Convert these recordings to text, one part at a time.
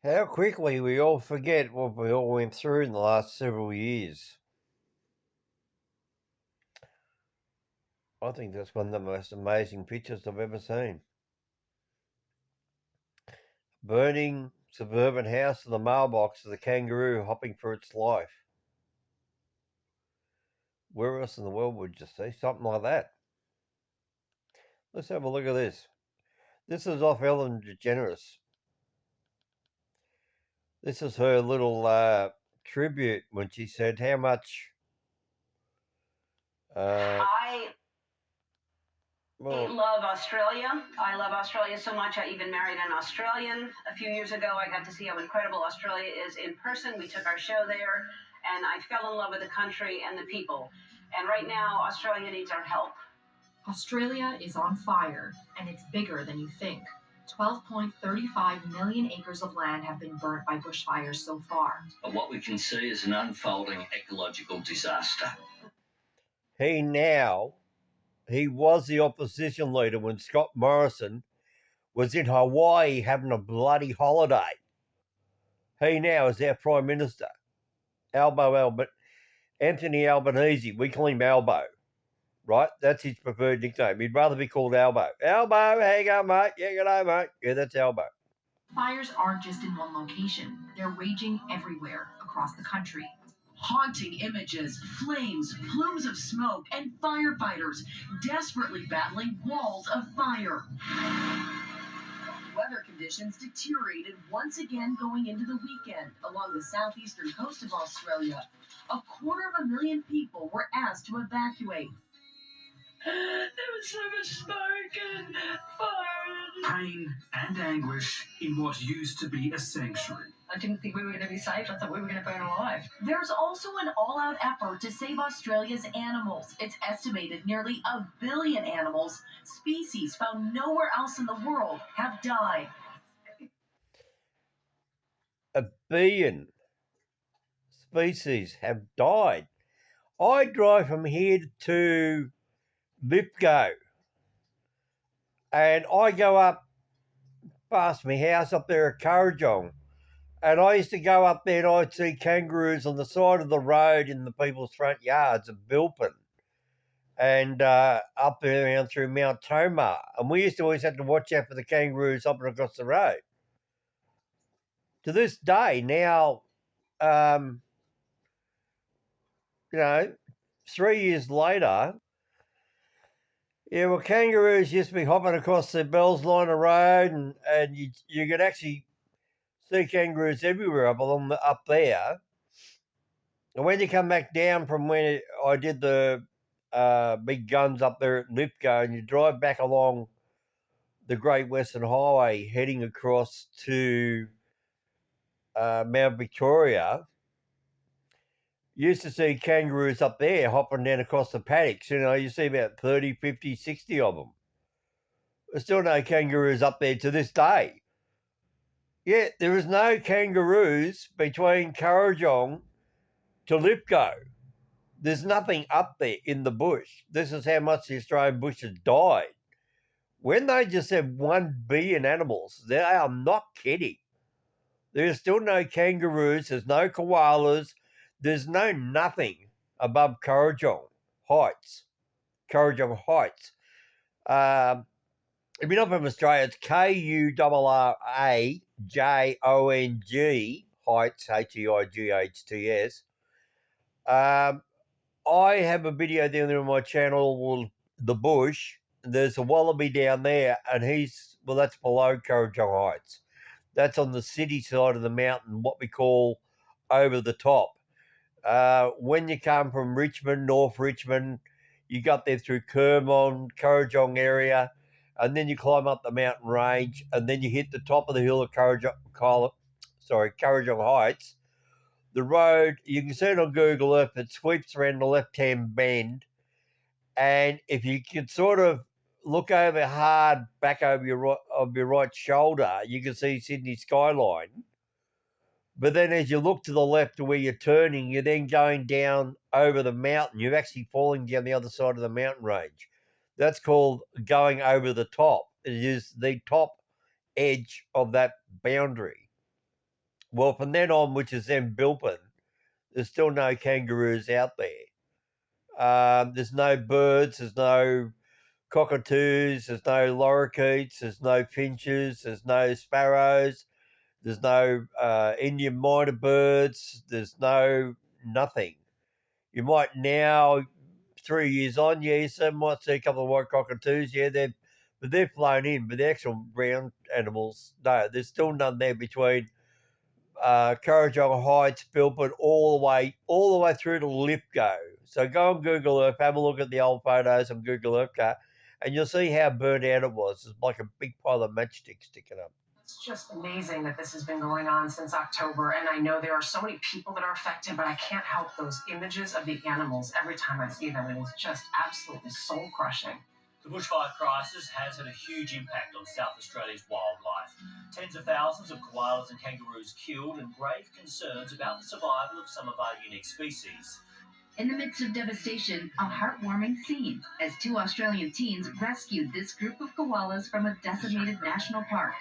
How quickly we all forget what we all went through in the last several years. I think that's one of the most amazing pictures I've ever seen. Burning suburban house to the mailbox of the kangaroo hopping for its life. Where else in the world would you see something like that? Let's have a look at this. This is off Ellen DeGeneres. This is her little tribute when she said how much. I Well, love Australia. I love Australia so much. I even married an Australian a few years ago. I got to see how incredible Australia is in person. We took our show there, and I fell in love with the country and the people. And right now, Australia needs our help. Australia is on fire, and it's bigger than you think. 12.35 million acres of land have been burnt by bushfires so far. But what we can see is an unfolding ecological disaster. he was the opposition leader when Scott Morrison was in Hawaii having a bloody holiday. He now is our Prime Minister. Anthony Albanese, we call him Albo, right? That's his preferred nickname. He'd rather be called Albo. Albo, how you going, mate? Yeah, good day, mate. Yeah, that's Albo. Fires aren't just in one location, they're raging everywhere across the country. Haunting images, flames, plumes of smoke, and firefighters desperately battling walls of fire. Weather conditions deteriorated once again going into the weekend along the southeastern coast of Australia. 250,000 people were asked to evacuate. There was so much smoke and fire. Pain and anguish in what used to be a sanctuary. I didn't think we were going to be safe. I thought we were going to burn alive. There's also an all-out effort to save Australia's animals. It's estimated nearly 1 billion animals, species found nowhere else in the world, have died. 1 billion species have died. I drive from here to Lithgow and I go up past my house up there at Kurrajong. And I used to go up there and I'd see kangaroos on the side of the road in the people's front yards of Bilpin and up there around through Mount Tomah. And we used to always have to watch out for the kangaroos up and across the road. To this day, now, um, 3 years later, yeah, well, kangaroos used to be hopping across the Bells Line of Road and you could actually see kangaroos everywhere up there. And when you come back down from when I did the big guns up there at Lithgow and you drive back along the Great Western Highway heading across to Mount Victoria, you used to see kangaroos up there hopping down across the paddocks. You see about 30, 50, 60 of them. There's still no kangaroos up there to this day. Yet there is no kangaroos between Kurrajong to Lithgow. There's nothing up there in the bush. This is how much the Australian bush has died. When they just said 1 billion animals, they are not kidding. There's still no kangaroos, there's no koalas, there's no nothing above Kurrajong Heights. Kurrajong Heights. If you're not from Australia, it's Kurrajong Heights, Heights. I have a video down there on my channel, The Bush. There's a wallaby down there, and that's below Kurrajong Heights. That's on the city side of the mountain, what we call over the top. When you come from Richmond, North Richmond, you got there through Kermon, Kurrajong area, and then you climb up the mountain range, and then you hit the top of the hill of Kurrajong Heights. The road, you can see it on Google Earth, it sweeps around the left-hand bend. And if you can sort of look over hard back over your right shoulder, you can see Sydney skyline. But then as you look to the left to where you're turning, you're then going down over the mountain. You're actually falling down the other side of the mountain range. That's called going over the top. It is the top edge of that boundary. Well, from then on, which is then Bilpin, there's still no kangaroos out there. There's no birds, there's no cockatoos, there's no lorikeets, there's no finches, there's no sparrows, there's no Indian miter birds, there's no nothing. You might now, 3 years on, yeah, you might see a couple of white cockatoos, yeah, they're flown in, but the actual ground animals, no, there's still none there between Currajong Heights, Bilpin, all the way through to Lithgow. So go on Google Earth, have a look at the old photos on Google Earth, and you'll see how burnt out it was. It's like a big pile of matchsticks sticking up. It's just amazing that this has been going on since October, and I know there are so many people that are affected, but I can't help those images of the animals every time I see them. It is just absolutely soul crushing. The bushfire crisis has had a huge impact on South Australia's wildlife. Tens of thousands of koalas and kangaroos killed, and grave concerns about the survival of some of our unique species. In the midst of devastation, a heartwarming scene as two Australian teens rescued this group of koalas from a decimated national park.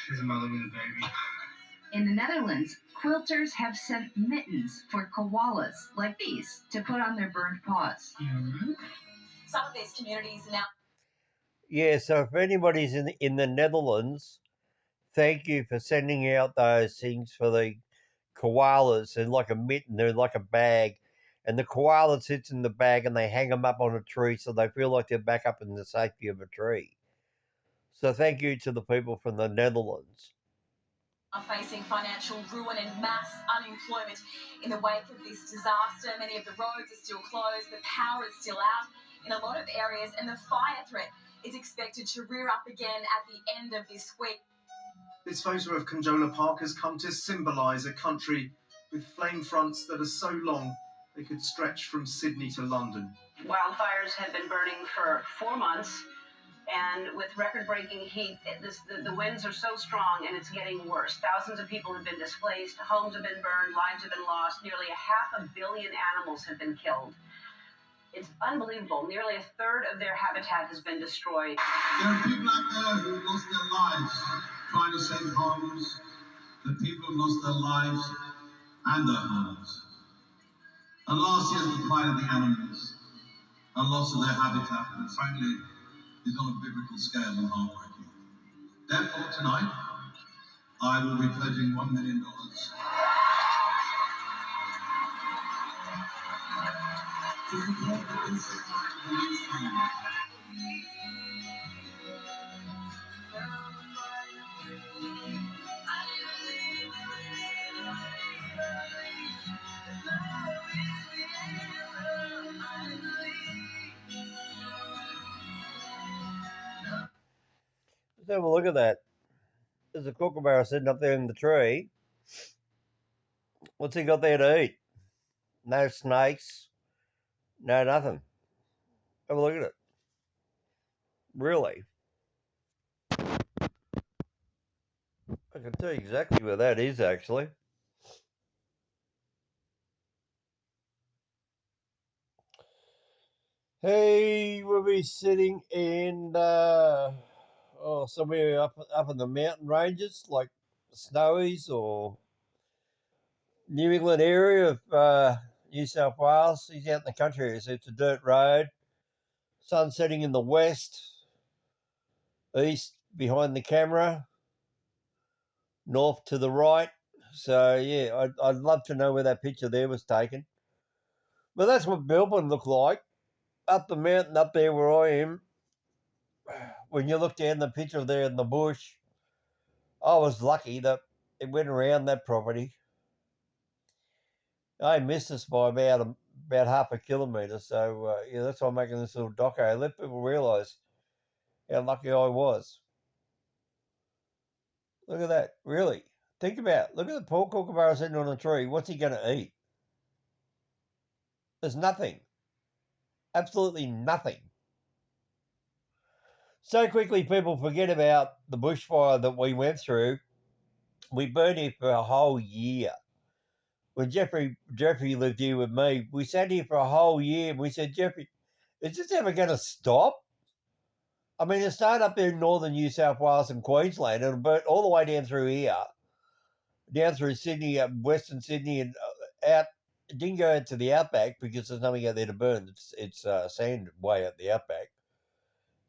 She's a mother with a baby. In the Netherlands, quilters have sent mittens for koalas like these to put on their burned paws. Some of these communities now. Yeah, so if anybody's in the Netherlands, thank you for sending out those things for the koalas. They're like a mitten, they're like a bag. And the koala sits in the bag and they hang them up on a tree so they feel like they're back up in the safety of a tree. So thank you to the people from the Netherlands. Are facing financial ruin and mass unemployment in the wake of this disaster. Many of the roads are still closed, the power is still out in a lot of areas, and the fire threat is expected to rear up again at the end of this week. This photo of Conjola Park has come to symbolise a country with flame fronts that are so long they could stretch from Sydney to London. Wildfires have been burning for 4 months, and with record-breaking heat, the winds are so strong and it's getting worse. Thousands of people have been displaced, homes have been burned, lives have been lost, nearly 500 million animals have been killed. It's unbelievable. Nearly a third of their habitat has been destroyed. There are people out there who lost their lives trying to save homes. The people have lost their lives and their homes. And last year's the plight of the animals, a loss of their habitat that frankly is on a biblical scale and heartbreaking. Therefore, tonight, I will be pledging $1 million to support the insect relief fund. Let's have a look at that. There's a kookaburra sitting up there in the tree. What's he got there to eat? No snakes, no nothing. Have a look at it. Really? I can tell you exactly where that is, actually. Hey, we'll be sitting in somewhere up in the mountain ranges, like Snowies or New England area of New South Wales. He's out in the country, so it's a dirt road. Sun setting in the west, east behind the camera, north to the right. So yeah, I'd love to know where that picture there was taken. But that's what Melbourne looked like, up the mountain up there where I am. When you look down the picture there in the bush, I was lucky that it went around that property. I missed us by about half a kilometre, so yeah, that's why I'm making this little doco. Let people realise how lucky I was. Look at that, really. Think about it. Look at the poor kookaburra sitting on a tree. What's he going to eat? There's nothing. Absolutely nothing. So quickly people forget about the bushfire that we went through. We burned here for a whole year. When Jeffrey lived here with me, we sat here for a whole year and we said, Jeffrey, is this ever going to stop? I mean, it started up there in northern New South Wales and Queensland and it burnt all the way down through here. down through Sydney, Western Sydney, and out. It didn't go out to the outback because there's nothing out there to burn. It's sand way out the outback,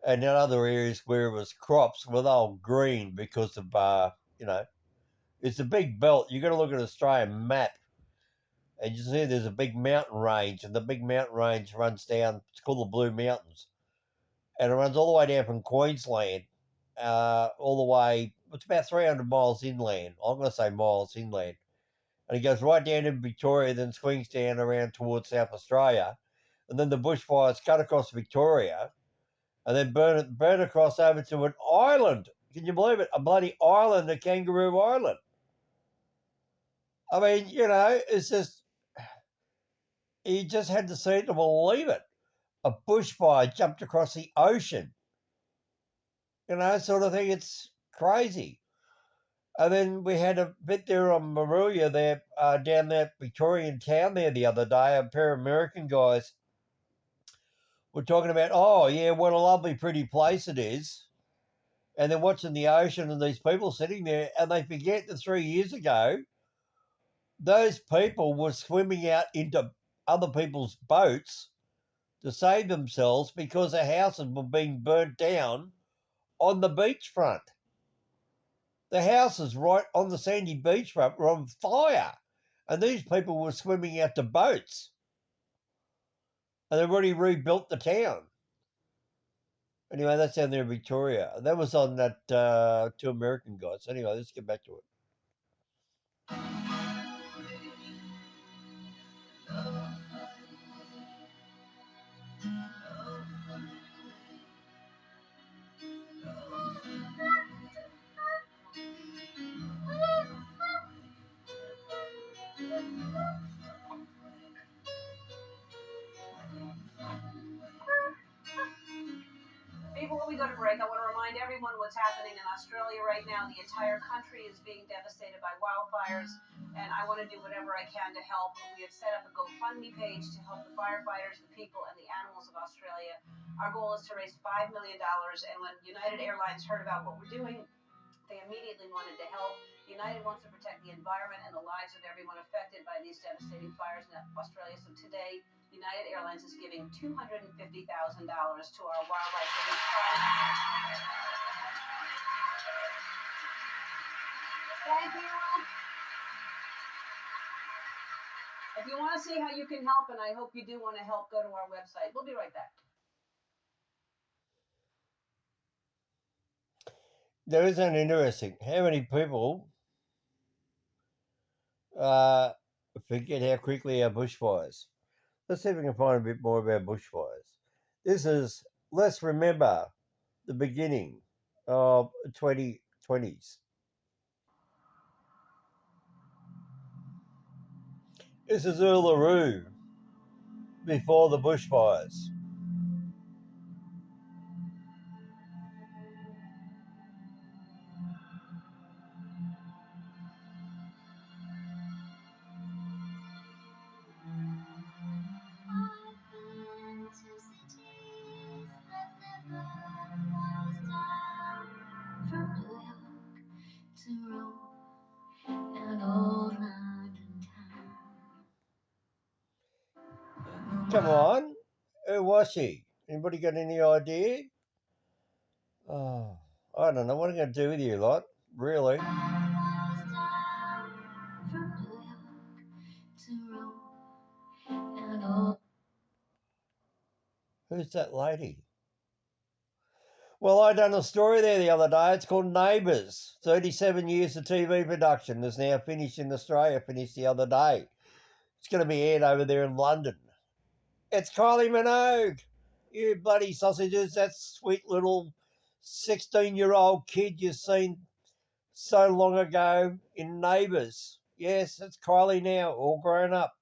and in other areas where it was crops, well, they were green because of you know, it's a big belt. You got to look at an Australian map, and you see there's a big mountain range, and the big mountain range runs down. It's called the Blue Mountains, and it runs all the way down from Queensland, all the way. It's about 300 miles inland. I'm going to say miles inland, and it goes right down in Victoria, then swings down around towards South Australia, and then the bushfires cut across Victoria, and then burn across over to an island. Can you believe it? A bloody island, a Kangaroo Island. I mean, you know, it's just you just had to see it to believe it. A bushfire jumped across the ocean, you know, sort of thing. It's crazy. And then we had a bit there on Maruya there, down that Victorian town there the other day. A pair of American guys were talking about, oh yeah, what a lovely, pretty place it is. And they're watching the ocean and these people sitting there, and they forget that 3 years ago, those people were swimming out into other people's boats to save themselves because their houses were being burnt down on the beachfront. The houses right on the sandy beachfront were on fire, and these people were swimming out to boats, and they've already rebuilt the town. Anyway, that's down there in Victoria. That was on that two American guys. Anyway, let's get back to it. Before we go to break, I want to remind everyone what's happening in Australia right now. The entire country is being devastated by wildfires, and I want to do whatever I can to help. We have set up a GoFundMe page to help the firefighters, the people, and the animals of Australia. Our goal is to raise $5 million, and when United Airlines heard about what we're doing, they immediately wanted to help. United wants to protect the environment and the lives of everyone affected by these devastating fires in Australia. So today, United Airlines is giving $250,000 to our wildlife relief fund. Thank you. If you want to see how you can help, and I hope you do want to help, go to our website. We'll be right back. There is an interesting how many people uh, forget how quickly our bushfires. Let's see if we can find a bit more about bushfires. Let's remember the beginning of 2020s. This is Uluru before the bushfires. Come on, who was she? Anybody got any idea? Oh, I don't know. What am I going to do with you lot? Really? Who's that lady? Well, I done a story there the other day. It's called Neighbours. 37 years of TV production is now finished in Australia. Finished the other day. It's going to be aired over there in London. It's Kylie Minogue. You bloody sausages. That sweet little 16-year-old kid you've seen so long ago in Neighbours. Yes, it's Kylie now, all grown up.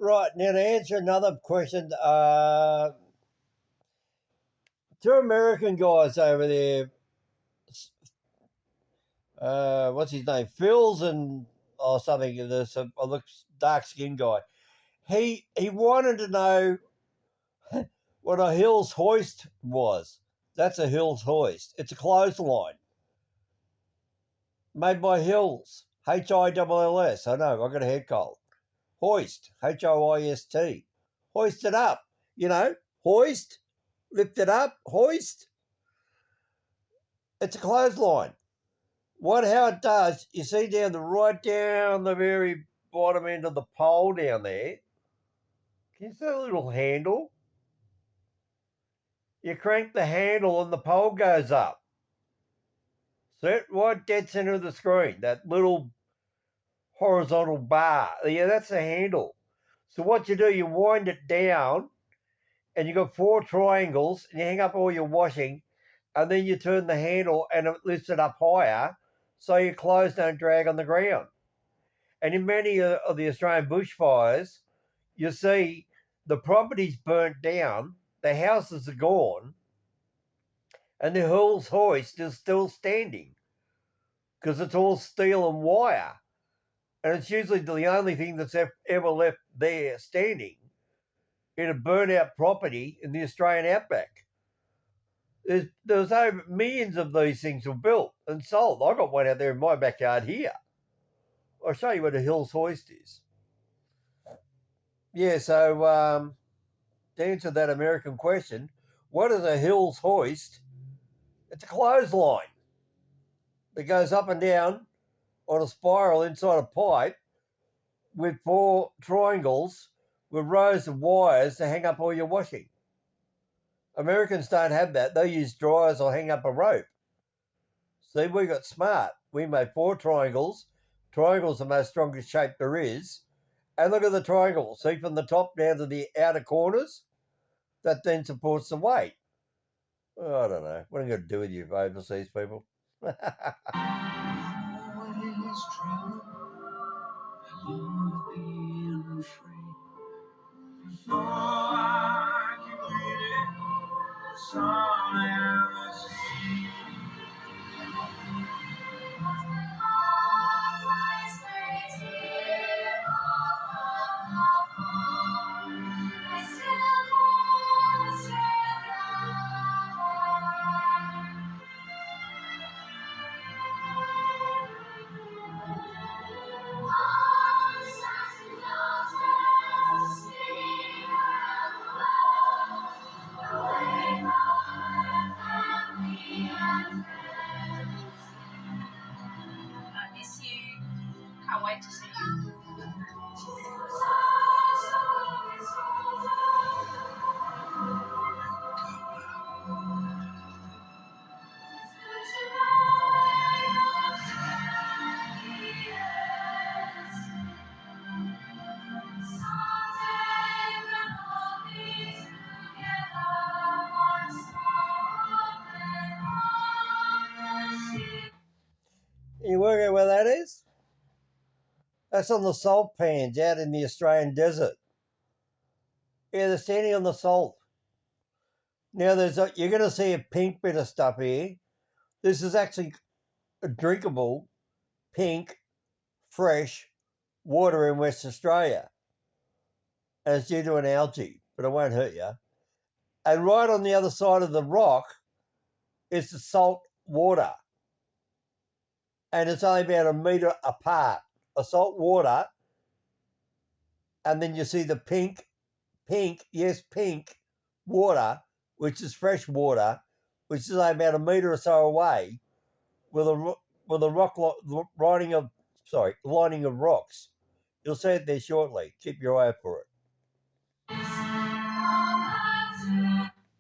Right, now to answer another question, two American guys over there. What's his name? Phil's and or something. There's a looks dark skinned guy. He wanted to know what a Hills hoist was. That's a Hills hoist. It's a clothesline made by Hills. Hills. I know. I got a head cold. Hoist. Hoist. Hoist it up. You know, hoist. Lift it up. Hoist. It's a clothesline. How it does, you see right down the very bottom end of the pole down there. Can you see a little handle? You crank the handle and the pole goes up. See it right dead center of the screen, that little horizontal bar. Yeah, that's the handle. So what you do, you wind it down and you got four triangles and you hang up all your washing and then you turn the handle and it lifts it up higher so your clothes don't drag on the ground. And in many of the Australian bushfires, you see the properties burnt down, the houses are gone, and the Hurls hoist is still standing because it's all steel and wire. And it's usually the only thing that's ever left there standing in a burnt out property in the Australian outback. There's over millions of these things were built and sold. I got one out there in my backyard here. I'll show you what a Hills hoist is. Yeah, so to answer that American question, what is a Hills hoist? It's a clothesline that goes up and down on a spiral inside a pipe with four triangles with rows of wires to hang up all your washing. Americans don't have that. They use dryers or hang up a rope. See, we got smart. We made four triangles. Triangles are the most strongest shape there is. And look at the triangle. See, from the top down to the outer corners? That then supports the weight. Oh, I don't know. What am I going to do with you overseas people? Always true. I love being free. Before I can read it, sun and the sea. I miss you. Can't wait to see you. You work out where that is? That's on the salt pans out in the Australian desert. Yeah, they're standing on the salt. Now you're going to see a pink bit of stuff here. This is actually a drinkable, pink, fresh water in West Australia. And it's due to an algae, but it won't hurt you. And right on the other side of the rock is the salt water. And it's only about a metre apart. A salt water, and then you see the pink, yes, pink water, which is fresh water, which is only about a metre or so away, with a lining of rocks. You'll see it there shortly. Keep your eye out for it.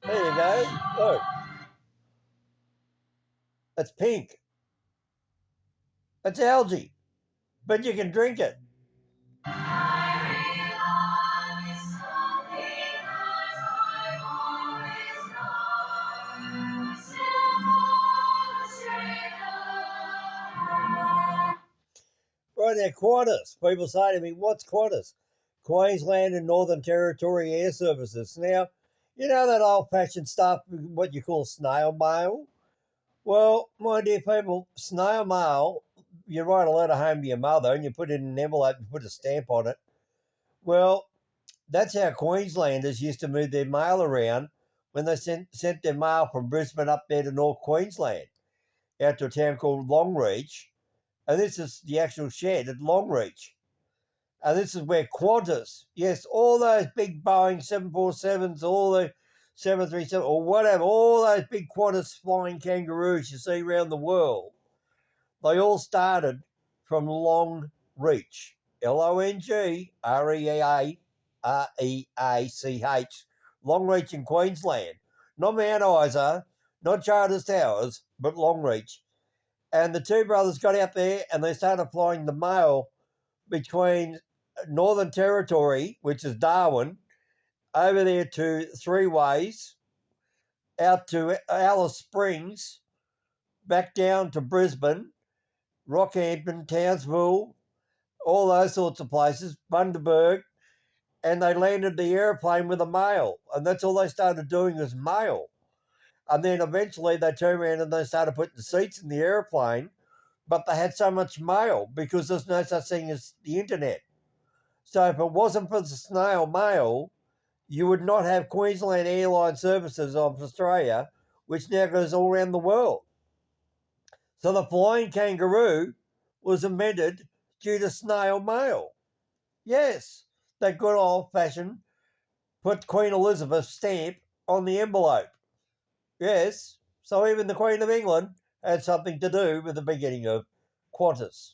There you go. Look, it's pink. It's algae, but you can drink it. Right now, Qantas. People say to me, what's Qantas? Queensland and Northern Territory Air Services. Now, You know that old-fashioned stuff, what you call snail mail? Well, my dear people, snail mail, you write a letter home to your mother and you put it in an envelope and put a stamp on it. Well, that's how Queenslanders used to move their mail around when they sent their mail from Brisbane up there to North Queensland, out to a town called Longreach. And this is the actual shed at Longreach. And this is where Qantas, yes, all those big Boeing 747s, all the 737 or whatever, all those big Qantas flying kangaroos you see around the world, they all started from Long Reach. Longreach, Long Reach in Queensland. Not Mount Isa, not Charters Towers, but Long Reach. And the two brothers got out there and they started flying the mail between Northern Territory, which is Darwin, over there to Three Ways, out to Alice Springs, back down to Brisbane, Rockhampton, Townsville, all those sorts of places, Bundaberg, and they landed the airplane with a mail. And that's all they started doing was mail. And then eventually they turned around and they started putting seats in the airplane, but they had so much mail because there's no such thing as the internet. So if it wasn't for the snail mail, you would not have Queensland Airline Services of Australia, which now goes all around the world. So the flying kangaroo was invented due to snail mail. Yes, that good old fashioned put Queen Elizabeth's stamp on the envelope. Yes, so even the Queen of England had something to do with the beginning of Qantas.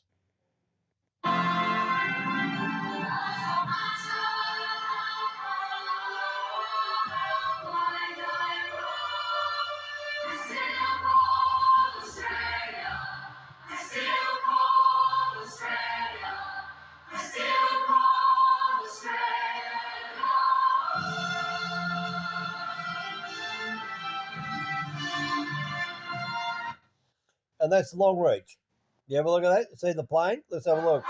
And that's long reach. You have a look at that? See the plane? Let's have a look.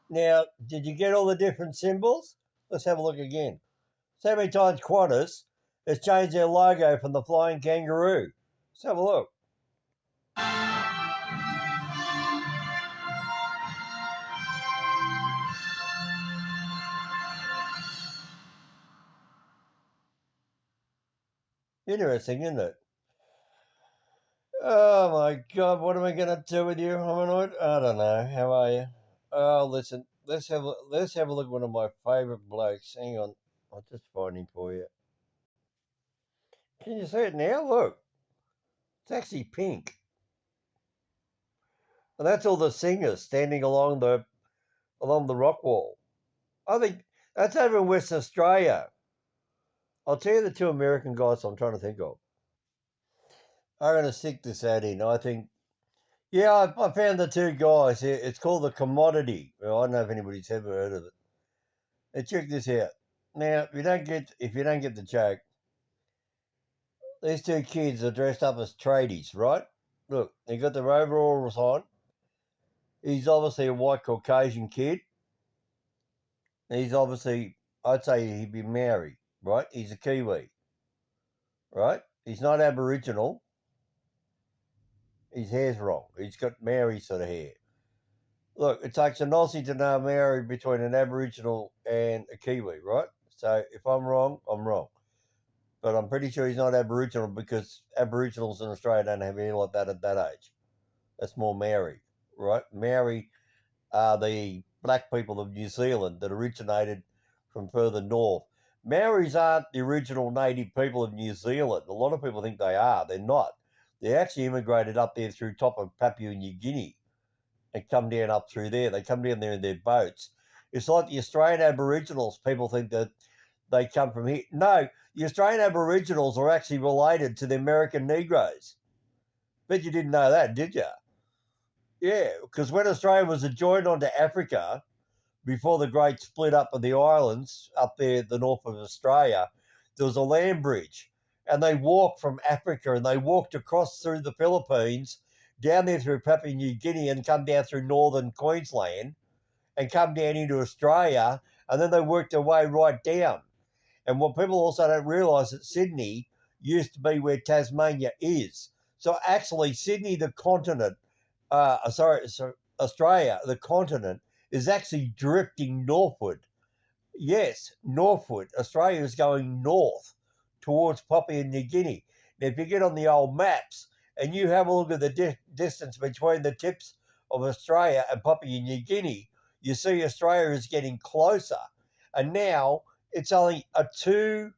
Now, did you get all the different symbols? Let's have a look again. So many times Qantas has changed their logo from the flying kangaroo. Let's have a look. Interesting, isn't it? Oh my God, what am I going to do with you, hominoid? I don't know. How are you? Oh, listen, let's have a look at one of my favourite blokes. Hang on, I'll just find him for you. Can you see it now? Look, it's actually pink, and that's all the singers standing along the rock wall. I think that's over in Western Australia. I'll tell you the two American guys I'm trying to think of. I'm going to stick this ad in. I think, yeah, I found the two guys here. It's called The Commodity. Well, I don't know if anybody's ever heard of it. Now check this out. Now, if you don't get the joke, these two kids are dressed up as tradies, right? Look, they got their overalls on. He's obviously a white Caucasian kid. He's obviously, I'd say he'd be Maori, right? He's a Kiwi, right? He's not Aboriginal. His hair's wrong. He's got Maori sort of hair. Look, it takes an Aussie to know Maori between an Aboriginal and a Kiwi, right? So if I'm wrong, I'm wrong. But I'm pretty sure he's not Aboriginal because Aboriginals in Australia don't have any like that at that age. That's more Maori, right? Maori are the black people of New Zealand that originated from further north. Maoris aren't the original native people of New Zealand. A lot of people think they are. They're not. They actually immigrated up there through top of Papua New Guinea and come down up through there. They come down there in their boats. It's like the Australian Aboriginals. People think that they come from here. No, the Australian Aboriginals are actually related to the American Negroes. Bet you didn't know that, did you? Yeah, because when Australia was adjoined onto Africa before the great split up of the islands up there, the north of Australia, there was a land bridge, and they walked from Africa and they walked across through the Philippines, down there through Papua New Guinea, and come down through northern Queensland and come down into Australia, and then they worked their way right down. And what people also don't realise that Sydney used to be where Tasmania is. So actually, Sydney, the continent, Australia, the continent, is actually drifting northward. Yes, northward. Australia is going north towards Papua New Guinea. Now, if you get on the old maps and you have a look at the distance between the tips of Australia and Papua New Guinea, you see Australia is getting closer. And now it's only a 2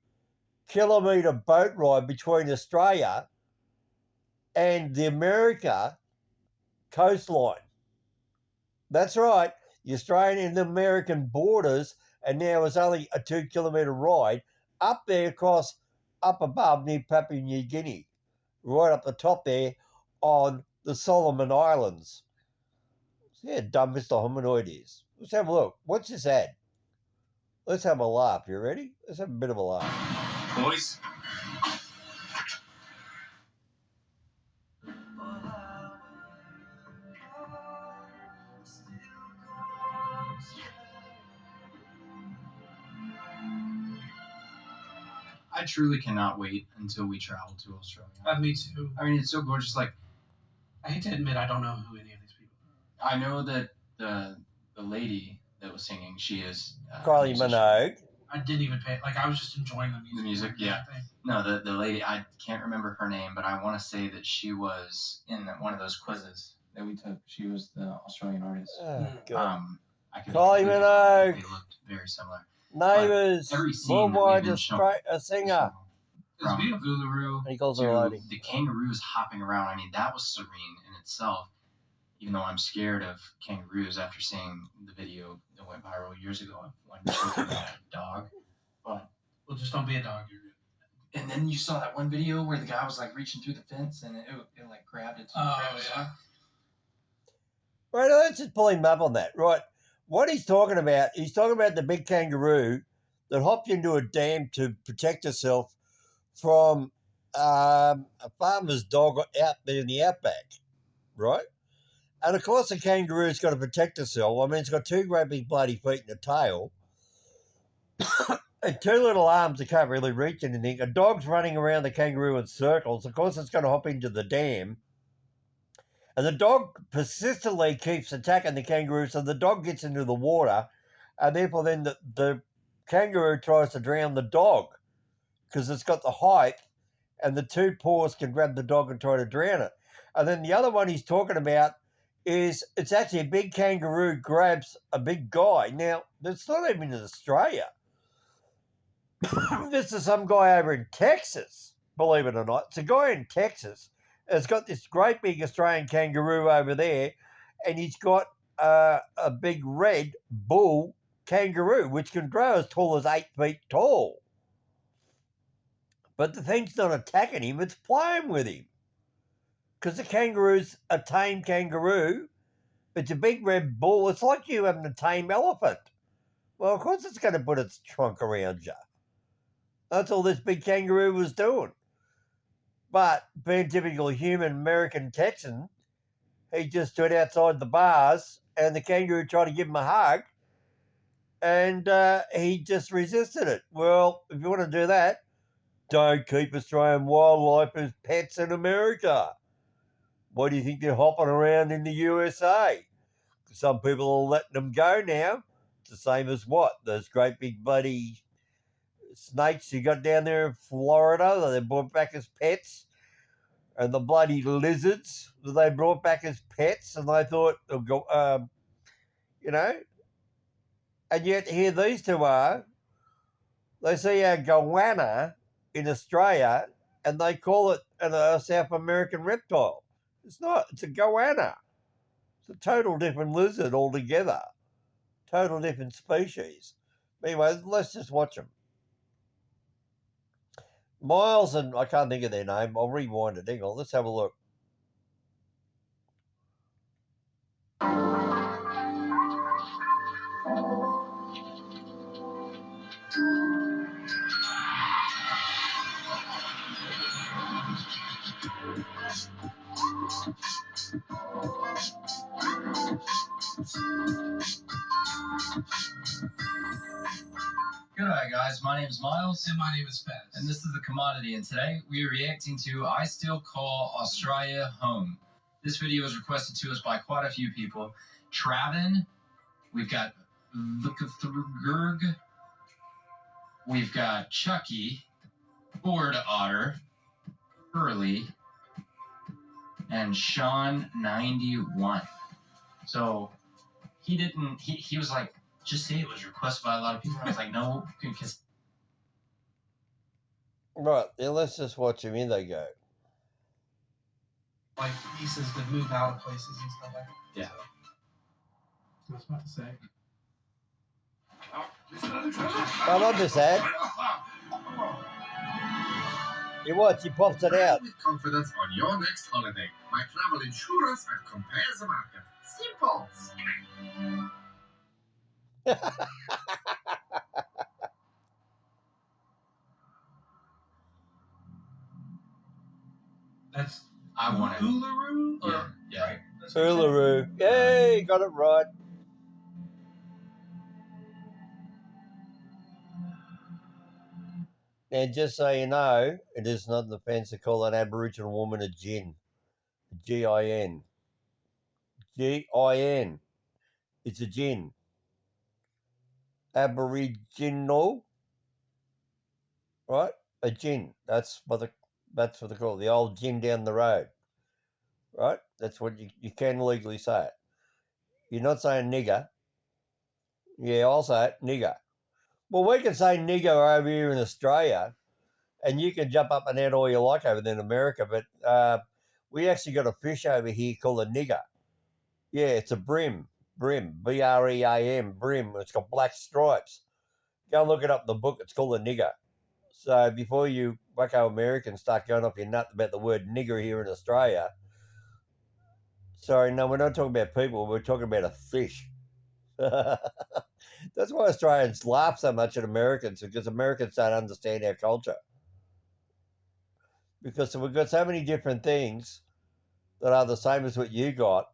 kilometre boat ride between Australia and the America coastline. That's right. The Australian and the American borders, and now it's only a 2 kilometre ride up there across, up above near Papua New Guinea, right up the top there on the Solomon Islands. See how dumb Mr. Hominoid is. Let's have a look. What's this ad? Let's have a laugh. You ready? Let's have a bit of a laugh. Boys, I truly cannot wait until we travel to Australia. Me too. I mean, it's so gorgeous. Like, I hate to admit, I don't know who any of these people are. I know that the lady that was singing, she is Kylie Minogue. I didn't even pay. Like, I was just enjoying the music. The music, yeah. No, the lady, I can't remember her name, but I want to say that she was in one of those quizzes that we took. She was the Australian artist. Oh, I could Kylie be completely wrong, Minogue. but they looked very similar. Neighbours. Every scene that Worldwide we've been a singer. It's beautiful. Uluru And he calls her to a lady. the kangaroos hopping around. I mean, that was serene in itself. Even though I'm scared of kangaroos after seeing the video that went viral years ago of one choking out a dog. But Well, just don't be a dog. You're good. and then you saw that one video where the guy was like reaching through the fence and it like grabbed its. Yeah. Right, let's just pull him up on that. Right, what he's talking about the big kangaroo that hopped into a dam to protect herself from a farmer's dog out there in the outback, right? And of course, the kangaroo's got to protect herself. I mean, it's got two great big bloody feet and a tail, and two little arms that can't really reach anything. A dog's running around the kangaroo in circles. Of course, it's going to hop into the dam. And the dog persistently keeps attacking the kangaroo, so the dog gets into the water, and therefore then the kangaroo tries to drown the dog because it's got the height, and the two paws can grab the dog and try to drown it. And then the other one he's talking about is it's actually a big kangaroo grabs a big guy. Now, it's not even in Australia. This is some guy over in Texas, believe it or not. It's a guy in Texas has got this great big Australian kangaroo over there, and he's got a big red bull kangaroo, which can grow as tall as 8 feet tall. But the thing's not attacking him, it's playing with him. Because the kangaroo's a tame kangaroo. It's a big red bull. It's like you having a tame elephant. Well, of course it's going to put its trunk around you. That's all this big kangaroo was doing. But being typical human American Texan, he just stood outside the bars and the kangaroo tried to give him a hug and he just resisted it. Well, if you want to do that, don't keep Australian wildlife as pets in America. Why do you think they're hopping around in the USA? Some people are letting them go now. It's the same as what? Those great big bloody snakes you got down there in Florida that they brought back as pets, and the bloody lizards that they brought back as pets, and they thought, you know, and yet here these two are. They see a goanna in Australia, and they call it a South American reptile. It's not. It's a goanna. It's a total different lizard altogether. Total different species. Anyway, let's just watch them. Miles and I can't think of their name. I'll rewind it. Hang on. Let's have a look. guys, my name is Miles. And my name is Pez. And this is The Commodity, and today we are reacting to I Still Call Australia Home. This video was requested to us by quite a few people. Travin, we've got Vukathrugurg, we've got Chucky, Board Otter, Hurley, and Sean91. So he was like, just say it was requested by a lot of people. I was like, no, because... Right, then let's just watch them in they go. Like pieces that move out of places and stuff like that. Yeah. I was about to say. I love this ad. You watch, he pops it out. With confidence on your next holiday. My travel insurance and compare the market. Simple. That's I want it. Uluru? Yeah. Right? Uluru. Yay, got it right. And just so you know, it is not an offence to call an Aboriginal woman a gin. Gin. Gin. It's a gin. Aboriginal, right? A gin. That's what they call it. The old gin down the road, right? That's what you can legally say it. You're not saying nigger. Yeah, I'll say it, nigger. Well, we can say nigger over here in Australia, and you can jump up and down all you like over there in America, but we actually got a fish over here called a nigger. Yeah, it's a brim, B-R-E-A-M, brim. It's got black stripes. Go and look it up in the book. It's called a nigger. So before you wacko Americans start going off your nut about the word nigger here in Australia, sorry, no, we're not talking about people. We're talking about a fish. That's why Australians laugh so much at Americans, because Americans don't understand our culture. Because we've got so many different things that are the same as what you got,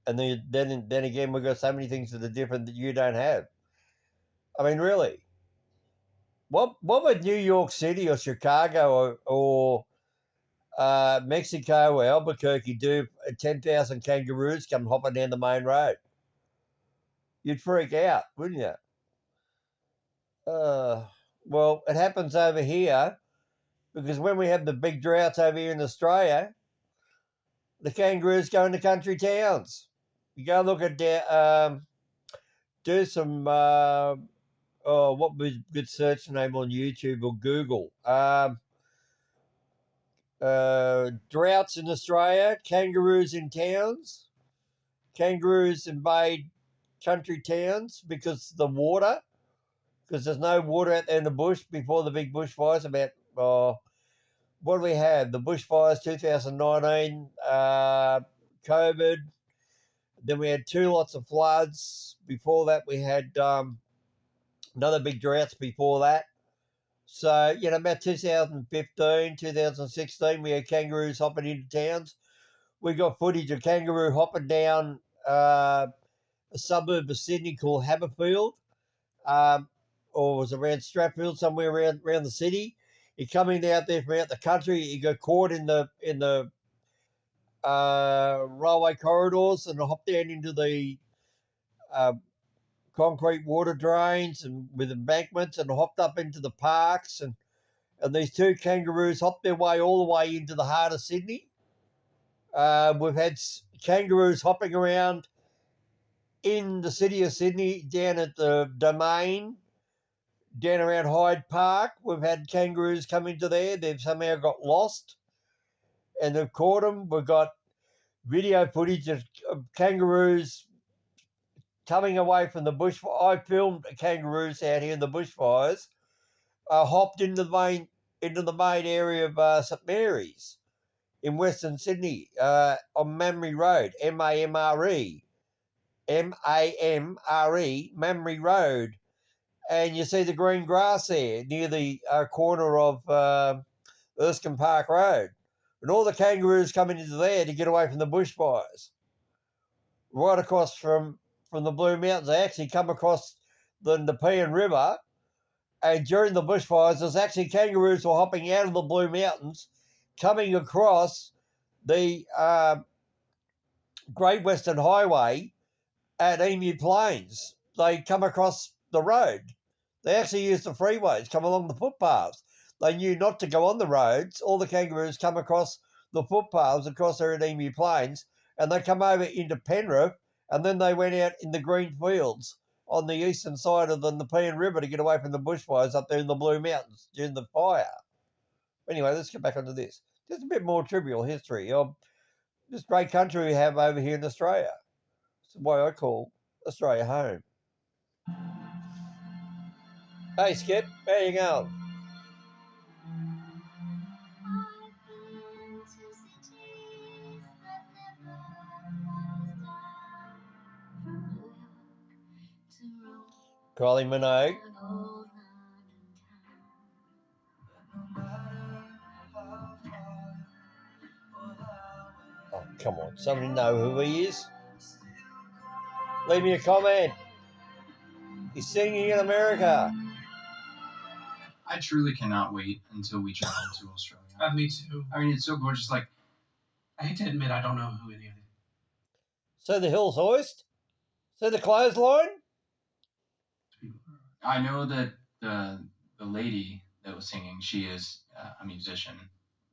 and then again we've got so many things that are different that you don't have. I mean, really, what would New York City or Chicago or Mexico or Albuquerque do? 10,000 kangaroos come hopping down the main road. You'd freak out, wouldn't you? Well, it happens over here because when we have the big droughts over here in Australia, the kangaroos go into country towns. You go look at do some what was a good search name on YouTube or Google? Droughts in Australia, kangaroos in towns, kangaroos invade country towns because the water, because there's no water out there in the bush before the big bushfires. About what do we have? The bushfires 2019, COVID. Then we had 2 lots of floods. Before that, we had another big droughts before that. So, about 2015, 2016, we had kangaroos hopping into towns. We got footage of kangaroo hopping down a suburb of Sydney called Haberfield, or it was around Stratfield, somewhere around the city. You're coming out there from out the country, you got caught in the railway corridors and hop down into the concrete water drains and with embankments and hopped up into the parks, and these 2 kangaroos hopped their way all the way into the heart of Sydney. We've had kangaroos hopping around in the city of Sydney, down at the Domain, down around Hyde Park. We've had kangaroos come into there. They've somehow got lost and they've caught them. We've got video footage of kangaroos coming away from the bush. I filmed kangaroos out here in the bushfires, hopped into the main area of St Mary's in Western Sydney, on Mamre Road, Mamre, Mamre Road, and you see the green grass there near the corner of Erskine Park Road, and all the kangaroos coming into there to get away from the bushfires. Right across from the Blue Mountains, they actually come across the Nepean River And during the bushfires, there's actually kangaroos were hopping out of the Blue Mountains, coming across the Great Western Highway at Emu Plains. They come across the road. They actually use the freeways, come along the footpaths. They knew not to go on the roads. All the kangaroos come across the footpaths across there at Emu Plains, and they come over into Penrith, and then they went out in the green fields on the eastern side of the Nepean River to get away from the bushfires up there in the Blue Mountains during the fire. Anyway, let's get back onto this. Just a bit more trivial history of this great country we have over here in Australia. That's why I call Australia home. Hey, Skip, how you going? Kylie Minogue. Oh, come on. Somebody know who he is? Leave me a comment. He's singing in America. I truly cannot wait until we travel to Australia. Me too. I mean, it's so gorgeous. Like, I hate to admit I don't know who any of these. So the Hills Hoist? So the Clothesline? people are. I know that the lady that was singing, she is a musician.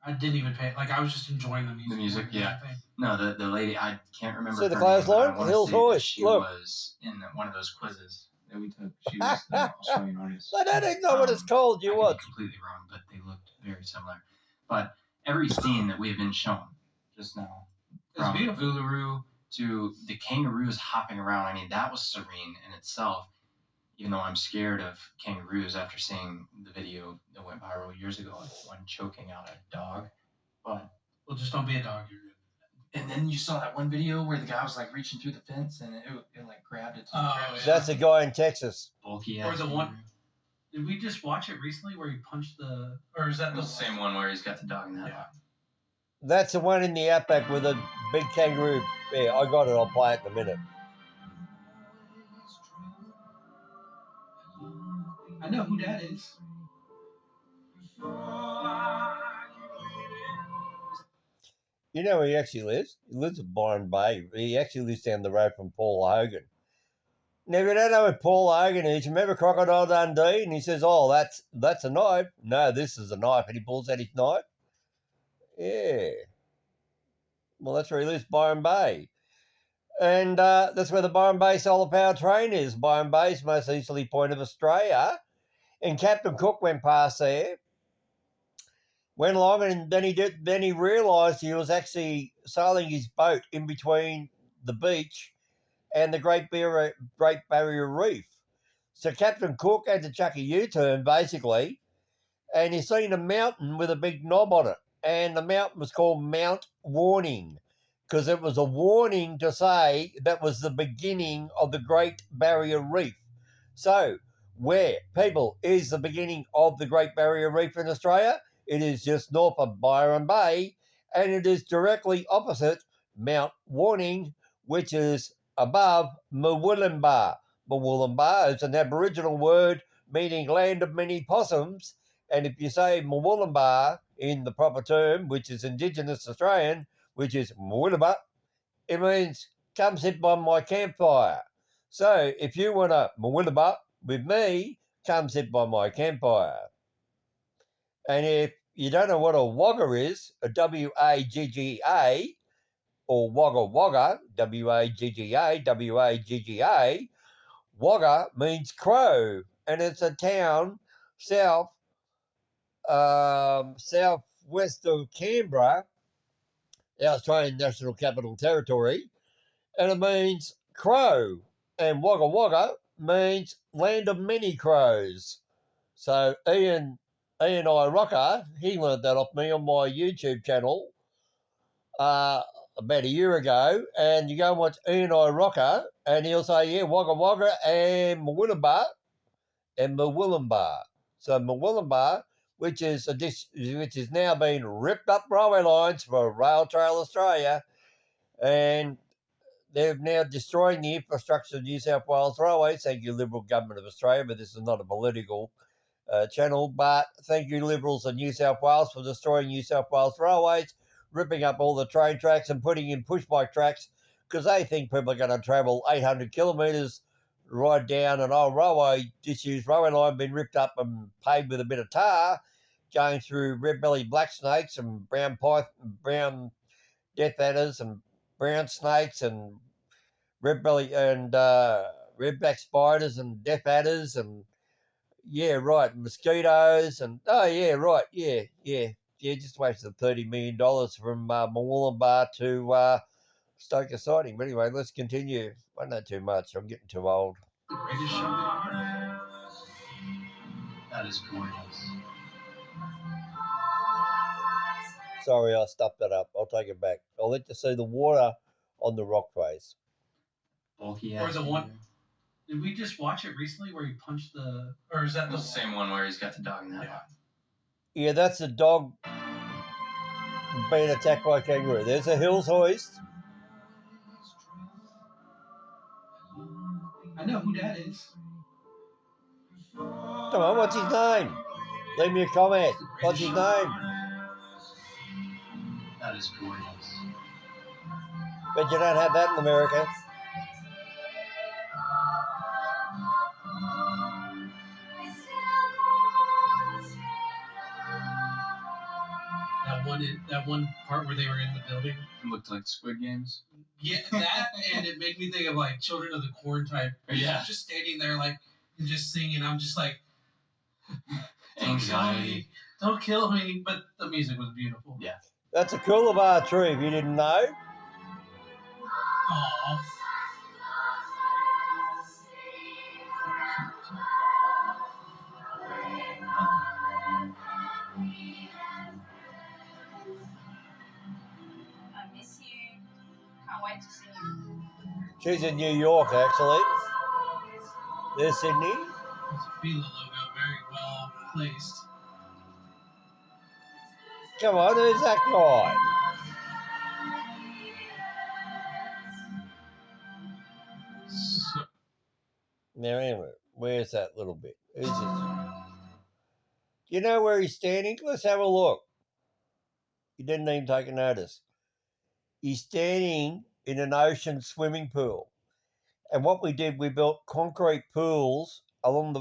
I didn't even pay. Like, I was just enjoying the music. The music, yeah. No, the lady, I can't remember So the her name, but I Clothesline? want to Hills say that Hoist. she Look. was in one of those quizzes that we took. She was the Australian artist. I don't even know what it's called. You I could watch. be completely wrong, but they looked very similar. But every scene that we have been shown just now, from Uluru to the kangaroos hopping around, I mean, that was serene in itself. Even though I'm scared of kangaroos after seeing the video that went viral years ago of one choking out a dog. But Well, just don't be a dog. You're good. and then you saw that one video where the guy was like reaching through the fence and it like grabbed it. That's a guy in Texas. Bulky Or ass the kangaroo. one. Did we just watch it recently where he punched the? Or is that the same one where he's got the dog in that? Yeah. That's the one in the outback with a big kangaroo. Yeah, I got it. I'll play it in a minute. I know who that is. You know where he actually lives? He lives at Byron Bay. He actually lives down the road from Paul Hogan. Now, if you don't know what Paul Hogan is, you remember Crocodile Dundee? And he says, oh, that's a knife. No, this is a knife. And he pulls out his knife. Yeah. Well, that's where he lives, Byron Bay. And that's where the Byron Bay solar power train is. Byron Bay is the most easterly point of Australia. And Captain Cook went past there, went along, and then he realised he was actually sailing his boat in between the beach and the Great Barrier Reef. So Captain Cook had to chuck a U-turn basically, and he seen a mountain with a big knob on it, and the mountain was called Mount Warning because it was a warning to say that was the beginning of the Great Barrier Reef. So, where, people, is the beginning of the Great Barrier Reef in Australia? It is just north of Byron Bay, and it is directly opposite Mount Warning, which is above Murwillumbah. Murwillumbah is an Aboriginal word meaning land of many possums, and if you say Murwillumbah in the proper term, which is Indigenous Australian, which is Murwillumbah, it means come sit by my campfire. So if you want to Murwillumbah with me, come sit by my campfire. And if you don't know what a wagga is, a W-A-G-G-A, or wagga wagga, W-A-G-G-A, W-A-G-G-A, wagga means crow, and it's a town southwest of Canberra, our Australian National Capital Territory, and it means crow. And Wagga Wagga means land of many crows. So Ian I. Rocker, he learned that off me on my YouTube channel about a year ago. And you go and watch Ian I. Rocker, and he'll say, yeah, Wagga Wagga and Murwillumbah and Murwillumbah. So Murwillumbah, which is now being ripped up railway lines for Rail Trail Australia, and they're now destroying the infrastructure of New South Wales Railways. Thank you, Liberal Government of Australia, but this is not a political channel. But thank you, Liberals in New South Wales, for destroying New South Wales railways, ripping up all the train tracks and putting in push bike tracks because they think people are going to travel 800 kilometres, ride down an old railway, disused railway line, been ripped up and paved with a bit of tar, going through red-bellied black snakes and brown death adders and brown snakes and redback spiders and death adders and mosquitoes and just wasted $30 million from Mooloolaba to Stoker sighting. But anyway, let's continue. I know too much. I'm getting too old. The greatest show on earth. That is gorgeous. Sorry, I stuffed that up. I'll take it back. I'll let you see the water on the rock face. Bulky Or ass the one. figure. Did we just watch it recently where he punched the? Or is that The same one where he's got the dog in that one. Yeah, that's a dog being attacked by a kangaroo. There's a Hills hoist. I know who that is. Come on, what's his name? Leave me a comment. What's his name? That is gorgeous. But you don't have that in America. That one part where they were in the building. It looked like Squid Games. Yeah, that and it made me think of like Children of the Corn type. Yeah. Just standing there like and just singing. I'm just like Anxiety. Don't kill me. But the music was beautiful. Yeah. That's a coolabah tree, if you didn't know. Aww. I miss you. Can't wait to see you. She's in New York, actually. There's Sydney. It's a Fila logo, very well placed. Come on, who's that guy? So, Now, anyway, where's that little bit? Who's this? Do you know where he's standing? Let's have a look. You didn't even take a notice. He's standing in an ocean swimming pool. And what we did, we built concrete pools along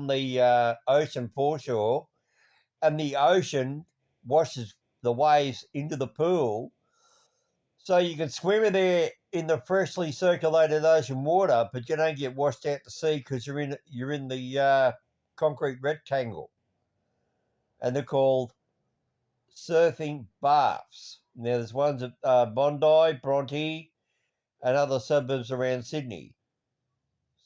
the ocean foreshore, and the ocean washes the waves into the pool, so you can swim in there in the freshly circulated ocean water, but you don't get washed out to sea because you're in the concrete rectangle, and they're called surfing baths. Now there's ones at Bondi, Bronte, and other suburbs around Sydney.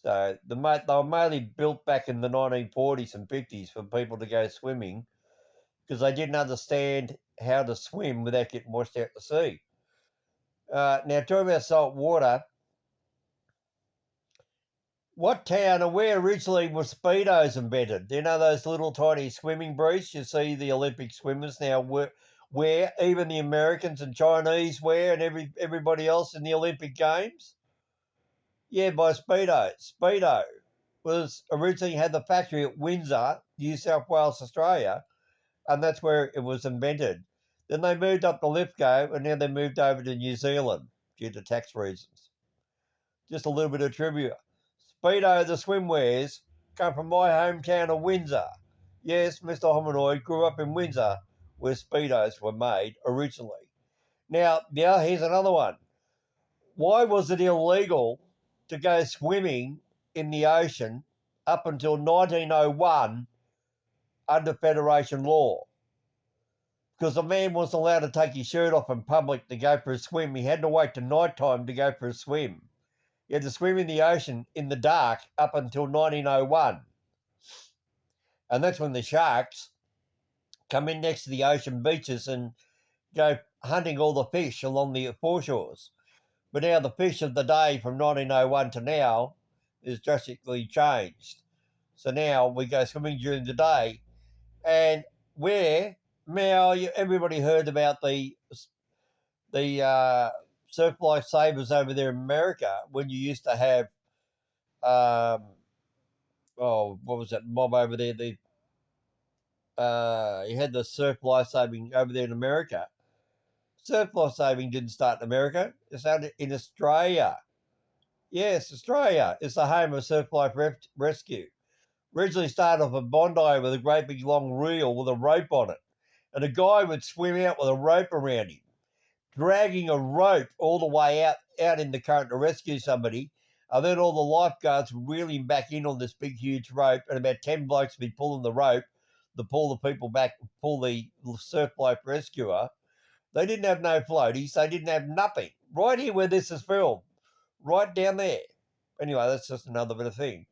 So they were mainly built back in the 1940s and 50s for people to go swimming because they didn't understand how to swim without getting washed out to sea. Now, talking about salt water, what town and where originally were Speedos invented? You know those little tiny swimming briefs you see the Olympic swimmers now wear, even the Americans and Chinese wear, and everybody else in the Olympic Games? Yeah, by Speedo. Speedo was originally had the factory at Windsor, New South Wales, Australia, and that's where it was invented. Then they moved up to Lithgow, and now they moved over to New Zealand due to tax reasons. Just a little bit of trivia. Speedo, the swimwears, come from my hometown of Windsor. Yes, Mr. Hominoid grew up in Windsor, where Speedos were made originally. Now, here's another one. Why was it illegal to go swimming in the ocean up until 1901 under Federation law? Because a man wasn't allowed to take his shirt off in public to go for a swim. He had to wait till night time to go for a swim. You had to swim in the ocean in the dark up until 1901. And that's when the sharks come in next to the ocean beaches and go hunting all the fish along the foreshores. But now the fish of the day from 1901 to now is drastically changed. So now we go swimming during the day. And where, now everybody heard about the surf lifesavers over there in America when you used to have, what was that mob over there? you had the surf lifesaving over there in America. Surf lifesaving didn't start in America. It started in Australia. Yes, Australia is the home of surf life rescue. Originally started off a Bondi with a great big long reel with a rope on it. And a guy would swim out with a rope around him, dragging a rope all the way out in the current to rescue somebody. And then all the lifeguards would reel him back in on this big, huge rope, and about 10 blokes would be pulling the rope to pull the people back, pull the surf life rescuer. They didn't have no floaties. They didn't have nothing. Right here where this is filmed, right down there. Anyway, that's just another bit of thing.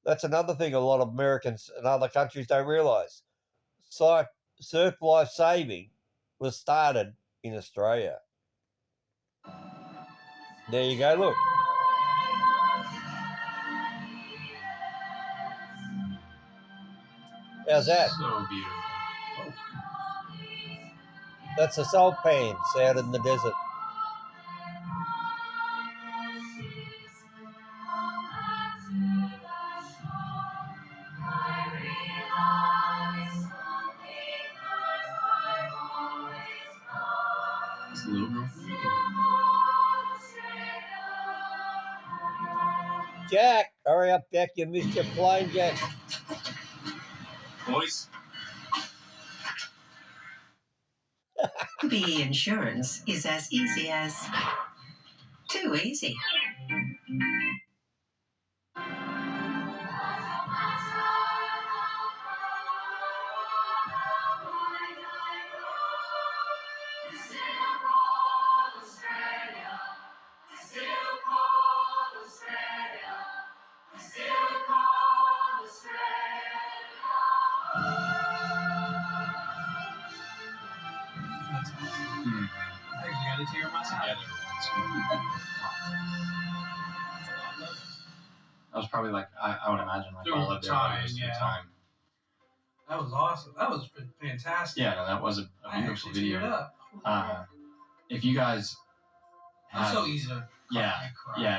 That's another thing a lot of Americans and other countries don't realise. Surf life saving was started in Australia. There you go, look. How's that? So beautiful. That's the salt pans out in the desert. It's a little girl. Jack, hurry up, Jack. You missed your plane, Jack. Boys. BE insurance is as easy as too easy. I got it to your mind. Together. That was probably like I would imagine like all of their videos through time. That was awesome. That was fantastic. Yeah, no, that was a beautiful video. If you guys I'm so easy to yeah,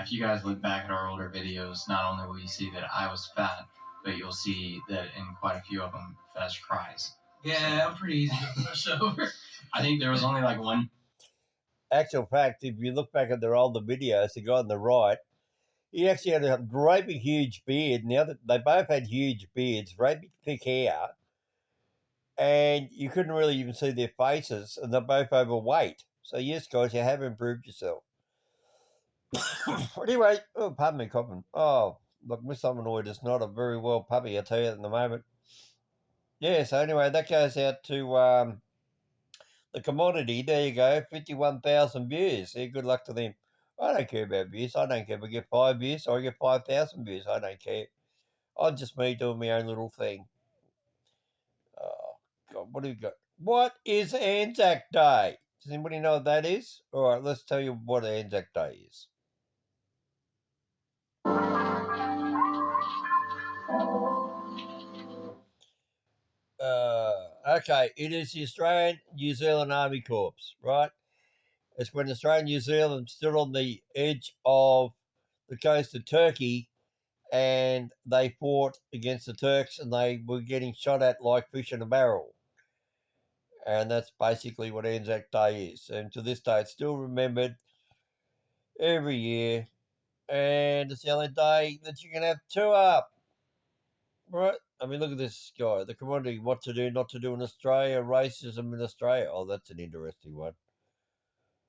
if you guys look back at our older videos, not only will you see that I was fat, but you'll see that in quite a few of them, Fez cries. Yeah, I'm pretty easy to push over. I think there was only like one. Actual fact, if you look back at their older videos, the guy on the right, he actually had a great big huge beard. Now that they both had huge beards, great big thick hair, and you couldn't really even see their faces, and they're both overweight. So yes, guys, you have improved yourself. Anyway, oh, pardon me, coughing. Oh, look, Miss Ominoid is not a very well puppy, I tell you, at the moment. Yeah, so anyway, that goes out to the commodity. There you go, 51,000 views. Yeah, good luck to them. I don't care about views. I don't care if I get 5 views or I get 5,000 views. I don't care. I'm just me doing my own little thing. Oh, God, what do we got? What is Anzac Day? Does anybody know what that is? All right, let's tell you what Anzac Day is. Okay, it is the Australian New Zealand Army Corps, right? It's when Australia and New Zealand stood on the edge of the coast of Turkey and they fought against the Turks and they were getting shot at like fish in a barrel. And that's basically what Anzac Day is. And to this day, it's still remembered every year. And it's the only day that you can have two up. Right? I mean, look at this guy. The commodity, what to do, not to do in Australia, racism in Australia. Oh, that's an interesting one.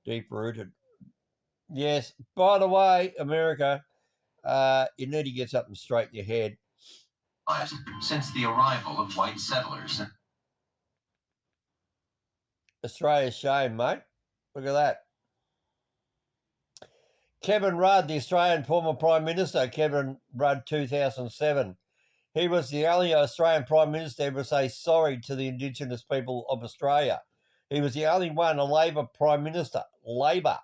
Deep rooted. Yes. By the way, America, you need to get something straight in your head. Since the arrival of white settlers. Australia's shame, mate. Look at that. Kevin Rudd, the Australian former Prime Minister, Kevin Rudd 2007. He was the only Australian Prime Minister ever say sorry to the Indigenous people of Australia. He was the only one, a Labor Prime Minister, Labor,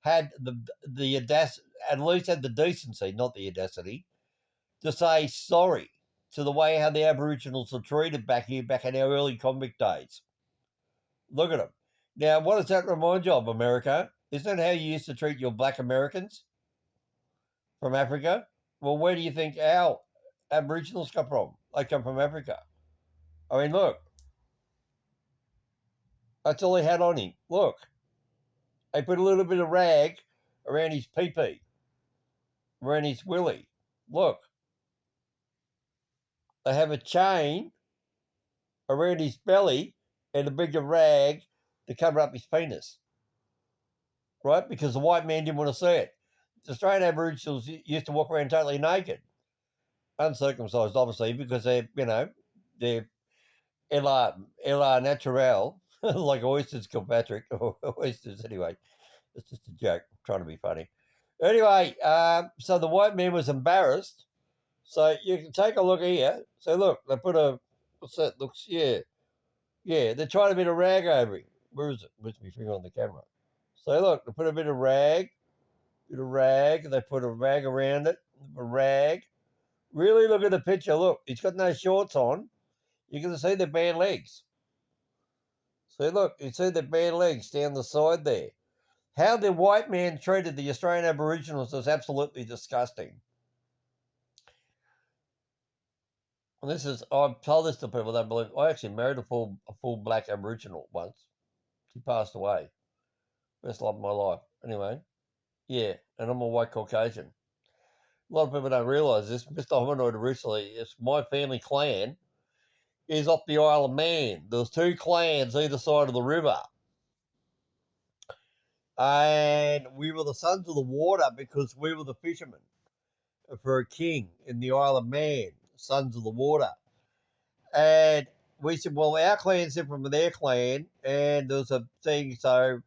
had the audacity, at least had the decency, not the audacity, to say sorry to the way how the Aboriginals were treated back here, back in our early convict days. Look at them. Now, what does that remind you of, America? Isn't that how you used to treat your black Americans from Africa? Well, where do you think our Aboriginals come from? They come from Africa. I mean, look, That's all he had on him. Look, they put a little bit of rag around his pee-pee, around his willy. Look, they have a chain around his belly and a bigger rag to cover up his penis, right? Because the white man didn't want to see it. The Australian Aboriginals used to walk around totally naked, uncircumcised, obviously, because they're, they're Ella natural, like oysters, Kilpatrick, or oysters anyway. It's just a joke, I'm trying to be funny. Anyway, so the white man was embarrassed. So you can take a look here. So look, they put a, what's that? Looks, yeah, they're trying to put a rag over him. Where is it? Where's my finger on the camera? So look, they put a bit of rag, they put a rag around it, a rag. Really look at the picture. Look, he's got no shorts on. You can see the bare legs. So look, you see the bare legs down the side there. How the white man treated the Australian Aboriginals is absolutely disgusting. And this is, I've told this to people, they don't believe. I actually married a full black Aboriginal once. She passed away. Best love of my life. Anyway, yeah, and I'm a white Caucasian. A lot of people don't realise this. Mr. Hominoid originally, it's my family clan is off the Isle of Man. There's two clans either side of the river. And we were the sons of the water because we were the fishermen for a king in the Isle of Man, sons of the water. And we said, well, our clan's different from their clan, and there was a thing, so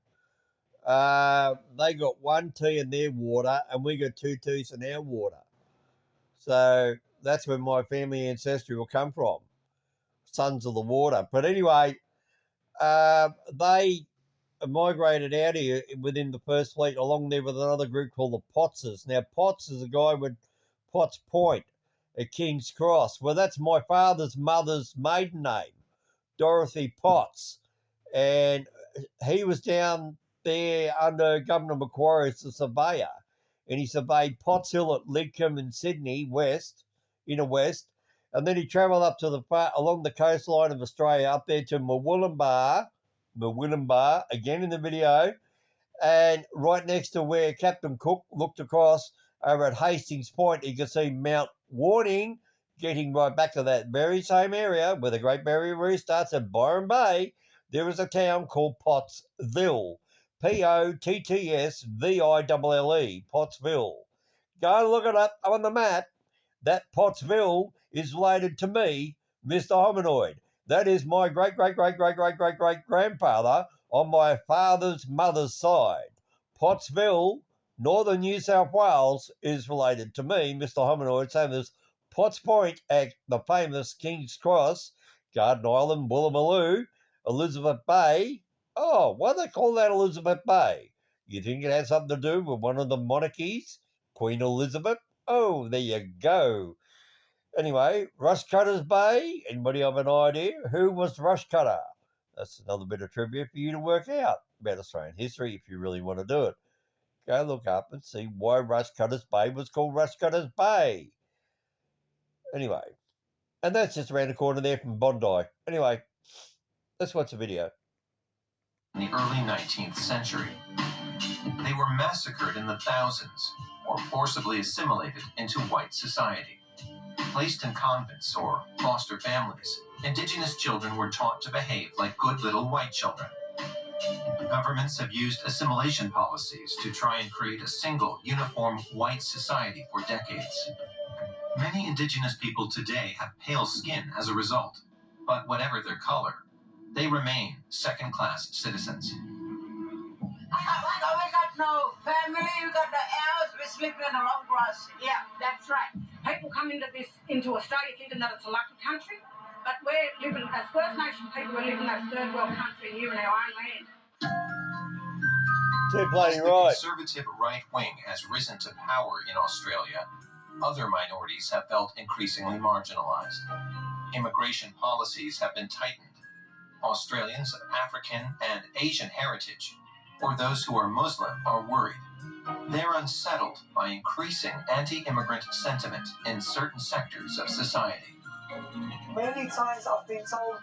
they got one tea in their water, and we got two teas in our water. So that's where my family ancestry will come from, sons of the water. But anyway, they migrated out here within the first fleet, along there with another group called the Pottsers. Now, Potts is a guy with Potts Point at King's Cross. Well, that's my father's mother's maiden name, Dorothy Potts. And he was down there under Governor Macquarie as a surveyor. And he surveyed Potts Hill at Lidcombe in Sydney, inner west. And then he travelled up to along the coastline of Australia, up there to Murwillumbah, again in the video, and right next to where Captain Cook looked across over at Hastings Point, you can see Mount Warning, getting right back to that very same area where the Great Barrier Reef starts at Byron Bay. There is a town called Pottsville, Pottsville, Pottsville. Go and look it up on the map. That Pottsville is related to me, Mr. Hominoid. That is my great grandfather on my father's mother's side. Pottsville, northern New South Wales, is related to me, Mr. Hominoid, same as Potts Point at the famous King's Cross, Garden Island, Woolloomooloo, Elizabeth Bay. Oh, why do they call that Elizabeth Bay? You think it has something to do with one of the monarchies? Queen Elizabeth? Oh, there you go. Anyway, Rushcutter's Bay. Anybody have an idea? Who was Rushcutter? That's another bit of trivia for you to work out about Australian history if you really want to do it. Go look up and see why Rushcutter's Bay was called Rushcutter's Bay. Anyway, and that's just around the corner there from Bondi. Anyway, let's watch the video. In the early 19th century, they were massacred in the thousands or forcibly assimilated into white society. Placed in convents or foster families, Indigenous children were taught to behave like good little white children. Governments have used assimilation policies to try and create a single, uniform white society for decades. Many Indigenous people today have pale skin as a result, but whatever their color, they remain second-class citizens. We got no family, we got no house, we're sleeping in the long grass. Yeah, that's right. People come into Australia thinking that it's a lucky country, but we're living as First Nation people, we're living as third world country here in our own land. As the conservative right wing has risen to power in Australia, other minorities have felt increasingly marginalised. Immigration policies have been tightened. Australians of African and Asian heritage, or those who are Muslim, are worried. They're unsettled by increasing anti-immigrant sentiment in certain sectors of society. Many times I've been told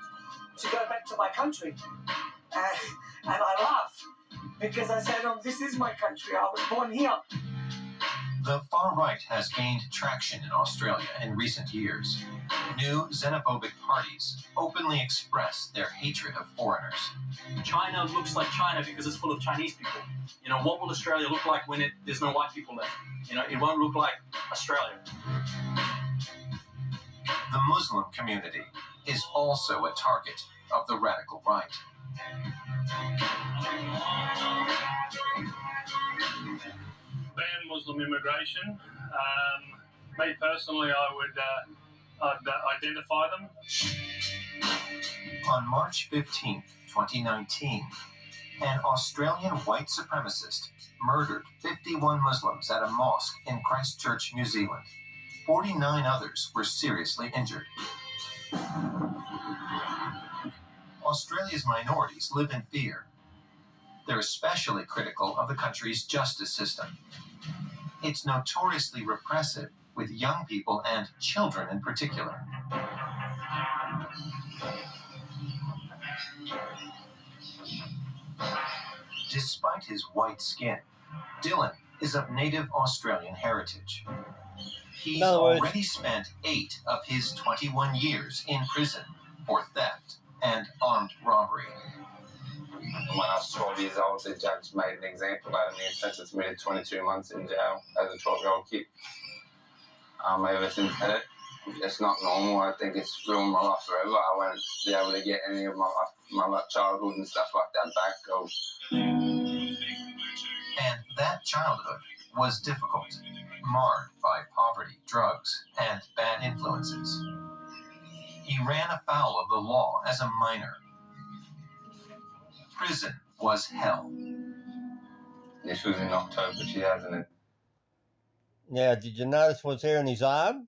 to go back to my country. and I laugh because I said, "Oh, this is my country. I was born here." The far right has gained traction in Australia in recent years. New xenophobic parties openly express their hatred of foreigners. China looks like China because it's full of Chinese people. You know, what will Australia look like when there's no white people left? You know, it won't look like Australia. The Muslim community is also a target of the radical right. Ban Muslim immigration. Me personally, I'd identify them. On March 15, 2019, an Australian white supremacist murdered 51 Muslims at a mosque in Christchurch, New Zealand. 49 others were seriously injured. Australia's minorities live in fear. They're especially critical of the country's justice system. It's notoriously repressive, with young people and children in particular. Despite his white skin, Dylan is of native Australian heritage. He's already spent 8 of his 21 years in prison for theft and armed robbery. When I was 12 years old, the judge made an example out of me and sentenced me to 22 months in jail as a 12-year-old kid. Ever since then, it's not normal. I think it's ruined my life forever. I won't be able to get any of my childhood and stuff like that back. And that childhood was difficult, marred by poverty, drugs, and bad influences. He ran afoul of the law as a minor. Prison was hell. This was in October 2000. Now, did you notice what's here on his arm?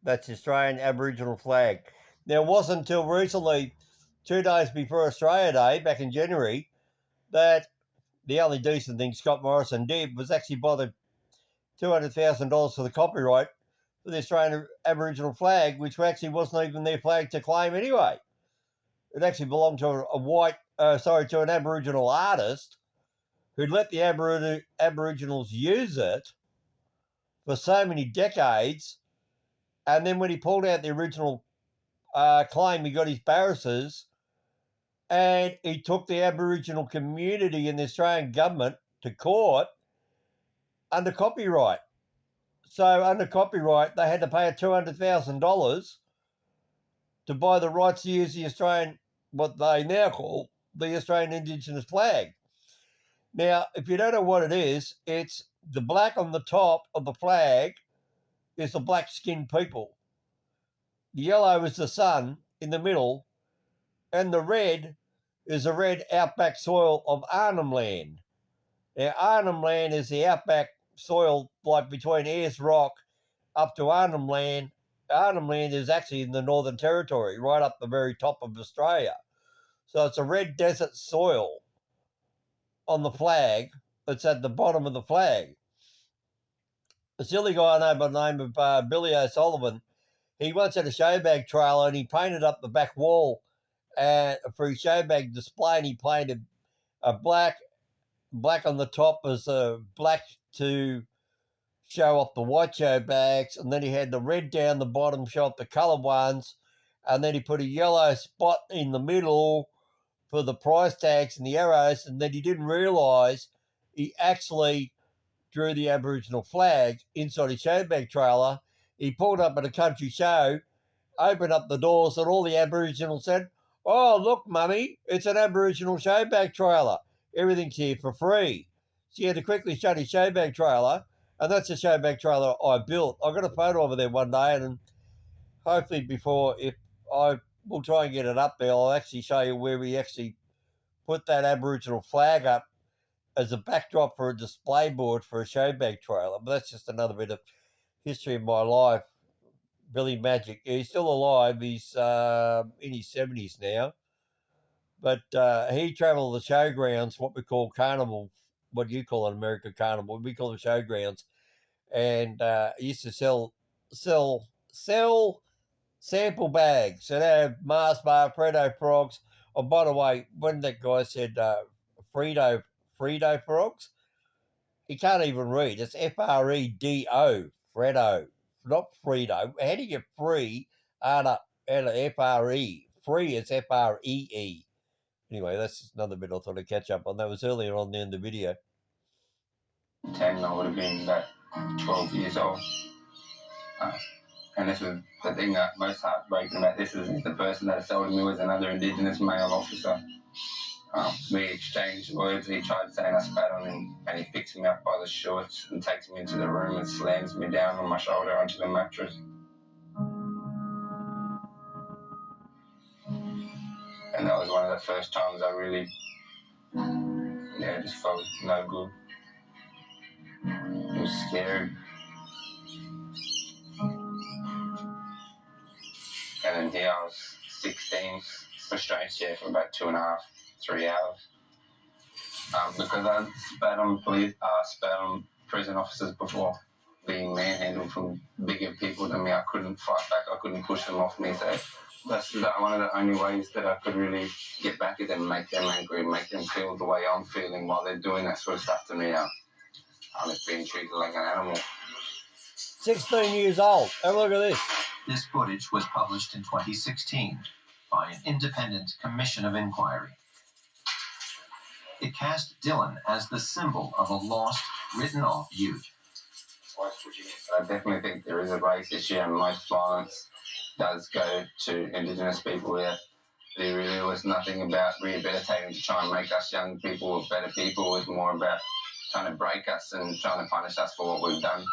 That's the Australian Aboriginal flag. Now, it wasn't until recently, 2 days before Australia Day, back in January, that the only decent thing Scott Morrison did was actually buy the $200,000 for the copyright for the Australian Aboriginal flag, which actually wasn't even their flag to claim anyway. It actually belonged to to an Aboriginal artist who'd let the Aboriginals use it for so many decades, and then when he pulled out the original claim, he got his barristers, and he took the Aboriginal community and the Australian government to court under copyright. So under copyright, they had to pay $200,000 to buy the rights to use the Australian, what they now call the Australian Indigenous flag. Now, if you don't know what it is, it's the black on the top of the flag is the black-skinned people. The yellow is the sun in the middle, and the red is the red outback soil of Arnhem Land. Now, Arnhem Land is the outback soil, like between Ayers Rock up to Arnhem Land. Arnhem Land is actually in the Northern Territory, right up the very top of Australia. So it's a red desert soil on the flag that's at the bottom of the flag. A silly guy I know by the name of Billy O'Sullivan, he once had a showbag trailer and he painted up the back wall for his showbag display, and he painted a black on the top as a black to show off the white showbags, and then he had the red down the bottom show off the coloured ones, and then he put a yellow spot in the middle for the price tags and the arrows, and then he didn't realise he actually drew the Aboriginal flag inside his showbag trailer. He pulled up at a country show, opened up the doors, and all the Aboriginals said, "Oh, look, Mummy, it's an Aboriginal showbag trailer. Everything's here for free." So he had to quickly shut his showbag trailer, and that's the showbag trailer I built. I got a photo of it there one day, and hopefully if I will try and get it up there, I'll actually show you where we actually put that Aboriginal flag up as a backdrop for a display board for a showbag trailer. But that's just another bit of history of my life. Billy Magic. He's still alive. He's in his 70s now. But he travelled the showgrounds, what we call carnival, what you call in America carnival. We call them showgrounds. And he used to sell sample bags that have Mars bar, Frito frogs. Oh, by the way, when that guy said Frito frogs, he can't even read. It's Fredo, Fredo, not Frito. How do you get free out of FRE? Free is FREE. Anyway, that's just another bit I thought I'd catch up on. That was earlier on in the video. 10, I would have been about 12 years old. And this was the thing that most heartbreaking about this is the person that assaulted me was another Indigenous male officer. We exchanged words. He tried saying I spat on him, and he picks me up by the shorts and takes me into the room and slams me down on my shoulder onto the mattress. And that was one of the first times I really, just felt no good. It was scary. And then here I was 16, restraint chair for about 2.5, 3 hours. Because I spat on prison officers before, being manhandled from bigger people than me. I couldn't fight back. I couldn't push them off me. So that's one of the only ways that I could really get back at them, make them angry, make them feel the way I'm feeling while they're doing that sort of stuff to me. I'm just being treated like an animal. 16 years old. Have a look at this. This footage was published in 2016 by an independent commission of inquiry. It cast Dylan as the symbol of a lost, written-off youth. I definitely think there is a race issue, and most violence does go to Indigenous people here. There really was nothing about rehabilitating to try and make us young people better people. It was more about trying to break us and trying to punish us for what we've done.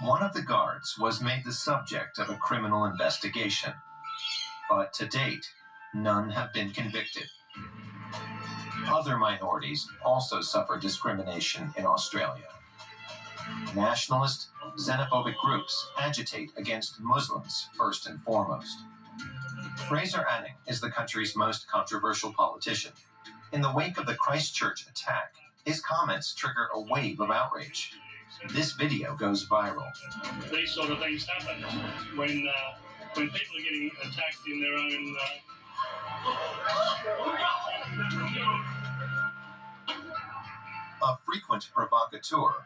One of the guards was made the subject of a criminal investigation, but to date, none have been convicted. Other minorities also suffer discrimination in Australia. Nationalist, xenophobic groups agitate against Muslims first and foremost. Fraser Anning is the country's most controversial politician. In the wake of the Christchurch attack, his comments trigger a wave of outrage. This video goes viral. These sort of things happen when people are getting attacked in their own. A frequent provocateur,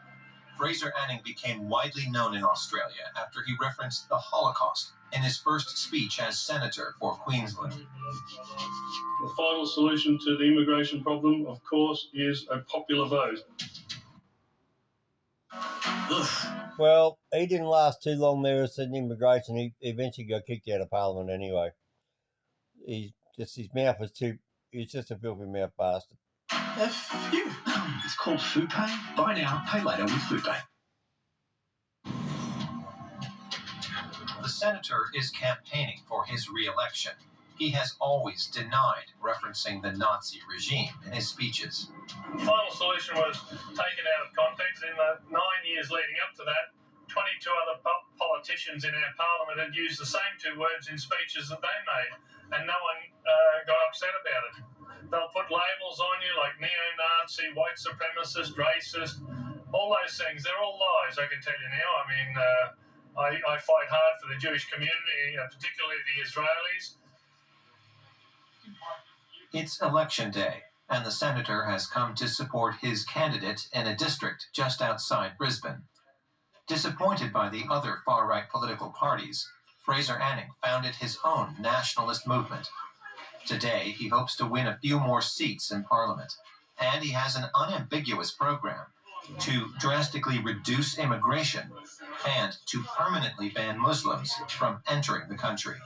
Fraser Anning became widely known in Australia after he referenced the Holocaust in his first speech as senator for Queensland. The final solution to the immigration problem, of course, is a popular vote. Well, he didn't last too long there as an immigration. He eventually got kicked out of Parliament anyway. His mouth was he's just a filthy mouth bastard. It's called Food Pay. Buy now, pay later with Food Pay. The senator is campaigning for his re-election. He has always denied referencing the Nazi regime in his speeches. The final solution was taken out of context. In the 9 years leading up to that, 22 other politicians in our parliament had used the same two words in speeches that they made, and no one got upset about it. They'll put labels on you like neo-Nazi, white supremacist, racist, all those things. They're all lies, I can tell you now. I mean, I fight hard for the Jewish community, particularly the Israelis. It's election day, and the senator has come to support his candidate in a district just outside Brisbane. Disappointed by the other far-right political parties, Fraser Anning founded his own nationalist movement. Today, he hopes to win a few more seats in Parliament, and he has an unambiguous program to drastically reduce immigration and to permanently ban Muslims from entering the country.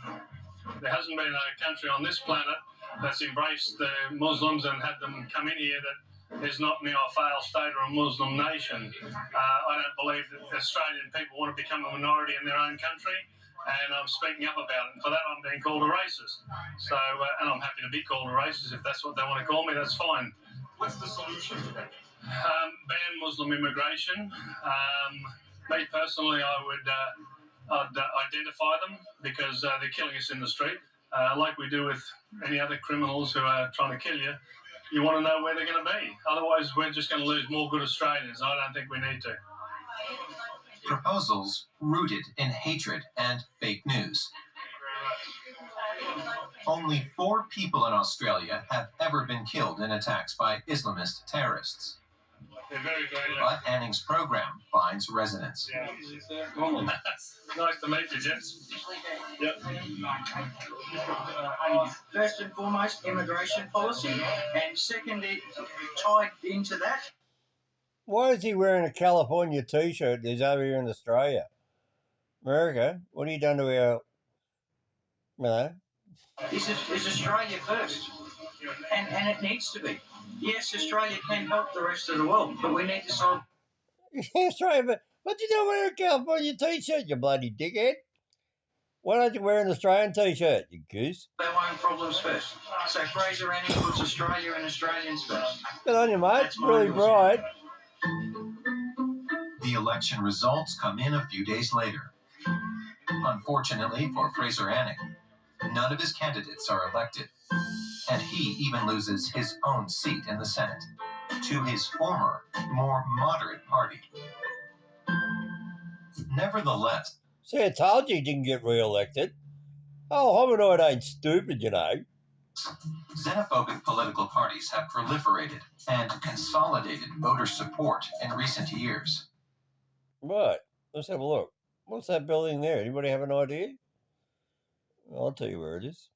There hasn't been a country on this planet that's embraced the Muslims and had them come in here that is not now a failed state or a Muslim nation. I don't believe that Australian people want to become a minority in their own country, and I'm speaking up about it. And for that, I'm being called a racist. So, and I'm happy to be called a racist. If that's what they want to call me, that's fine. What's the solution to that? Ban Muslim immigration. Me personally, I'd identify them because they're killing us in the street. Like we do with any other criminals who are trying to kill you, you want to know where they're going to be. Otherwise, we're just going to lose more good Australians. I don't think we need to. Proposals rooted in hatred and fake news. Only 4 people in Australia have ever been killed in attacks by Islamist terrorists. But Anning's program finds resonance. Yeah. Nice to meet you, Jess. Yep. First and foremost, immigration policy, and secondly, tied into that. Why is he wearing a California t-shirt? He's over here in Australia. America, what have you done to our, you know? Is Australia first, and it needs to be. Yes, Australia can help the rest of the world, but we need to solve. Australia, but what you doing wearing a California t-shirt, you bloody dickhead? Why don't you wear an Australian t-shirt, you goose? Their own problems first. So Fraser Anning puts Australia and Australians first. Good on you, mate. Really bright. The election results come in a few days later. Unfortunately for Fraser Anning, none of his candidates are elected, and he even loses his own seat in the Senate to his former, more moderate party. Nevertheless, see, I told you he didn't get re-elected. Oh, hominoid ain't stupid, you know. Xenophobic political parties have proliferated and consolidated voter support in recent years. Right, let's have a look. What's that building there? Anybody have an idea? I'll tell you where it is.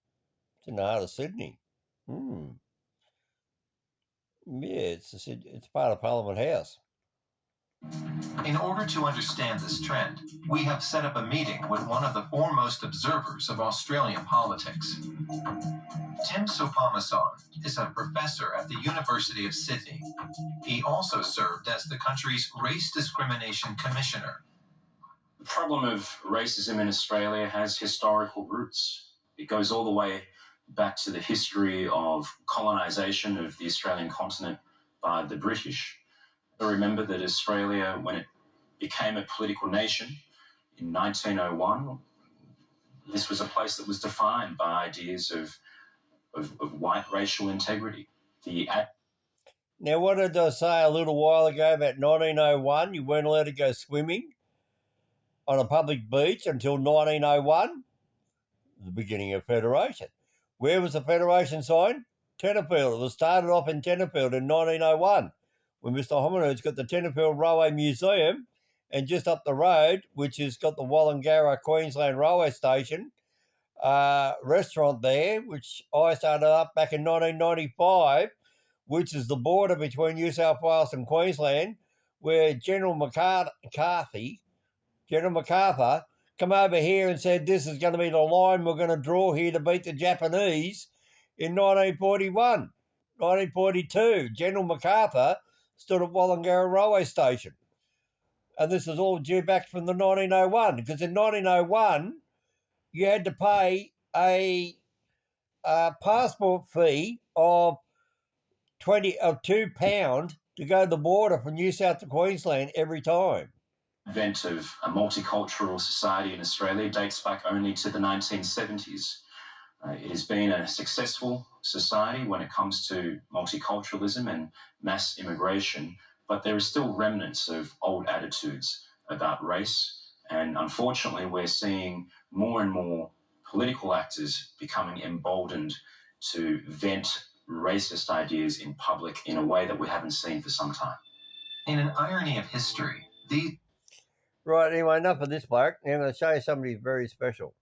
It's in the heart of Sydney. Yeah, it's part of Parliament House. In order to understand this trend, we have set up a meeting with one of the foremost observers of Australian politics. Tim Sopamasong is a professor at the University of Sydney. He also served as the country's Race Discrimination Commissioner. The problem of racism in Australia has historical roots. It goes all the way back to the history of colonisation of the Australian continent by the British. I remember that Australia, when it became a political nation in 1901, this was a place that was defined by ideas of white racial integrity. Now, what did I say a little while ago about 1901? You weren't allowed to go swimming on a public beach until 1901, the beginning of Federation. Where was the Federation signed? Tenterfield. It was started off in Tenterfield in 1901 when Mr. Hominoid's got the Tenterfield Railway Museum, and just up the road, which has got the Wollongara Queensland Railway Station restaurant there, which I started up back in 1995, which is the border between New South Wales and Queensland, where General MacArthur come over here and said this is going to be the line we're going to draw here to beat the Japanese in 1941. 1942, General MacArthur stood at Wollongara Railway Station. And this is all due back from the 1901, because in 1901, you had to pay a passport fee of £2 to go to the border from New South to Queensland every time. Advent of a multicultural society in Australia dates back only to the 1970s. It has been a successful society when it comes to multiculturalism and mass immigration, but there are still remnants of old attitudes about race, and unfortunately we're seeing more and more political actors becoming emboldened to vent racist ideas in public in a way that we haven't seen for some time. In an irony of history, Right, anyway, enough of this bloke. Now I'm going to show you somebody very special.